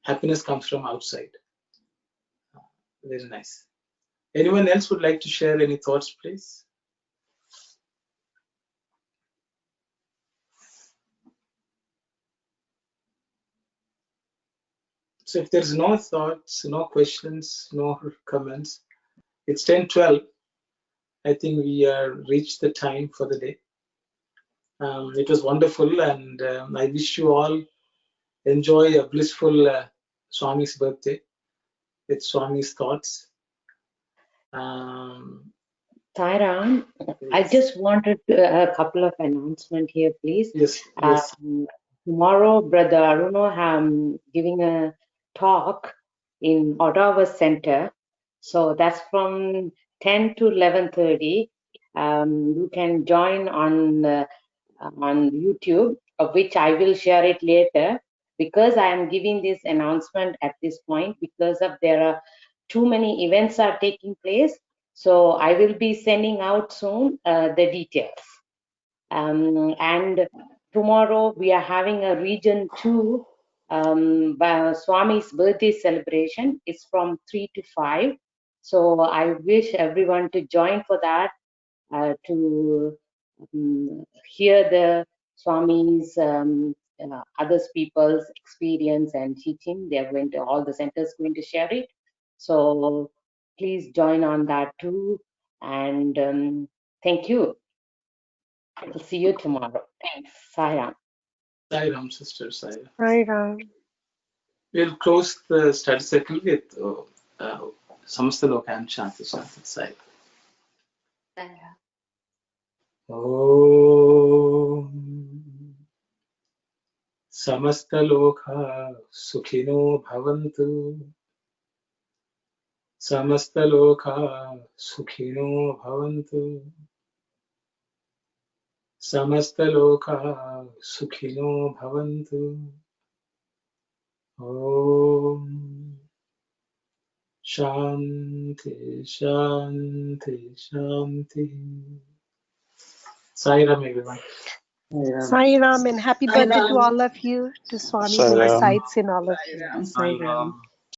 happiness comes from outside. Very nice. Anyone else would like to share any thoughts, please? So if there's no thoughts, no questions, no comments, it's 10:12. I think we reached the time for the day. It was wonderful, and I wish you all enjoy a blissful Swami's birthday with Swami's thoughts. Sairam, I just wanted a couple of announcements here, please. Yes, yes. Tomorrow, Brother Aruno giving a talk in Ottawa Center. So that's from 10 to 11:30. You can join on YouTube, of which I will share it later, because I am giving this announcement at this point because of there are too many events are taking place. So I will be sending out soon the details. And tomorrow we are having a Region 2 Swami's birthday celebration. It's from 3 to 5. So I wish everyone to join for that, to hear the Swami's others people's experience and teaching. They're going to, all the centers going to share it. So please join on that too. And thank you. I'll see you tomorrow. Thanks. Sairam. Sairam, sister. Sairam. Sairam. We'll close the study circle with Samasta Lokam Shanti Shanti Sairam. Sairam. Om Samasta Lokha Sukhino Bhavantu. Samasta Lokha Sukhino Bhavantu. Samasta Lokha Sukhino Bhavantu. Om Shanti Shanti Shanti. Sairam, everyone. Sairam, and happy birthday to all of you, to Swami who resides in all of you. Sairam.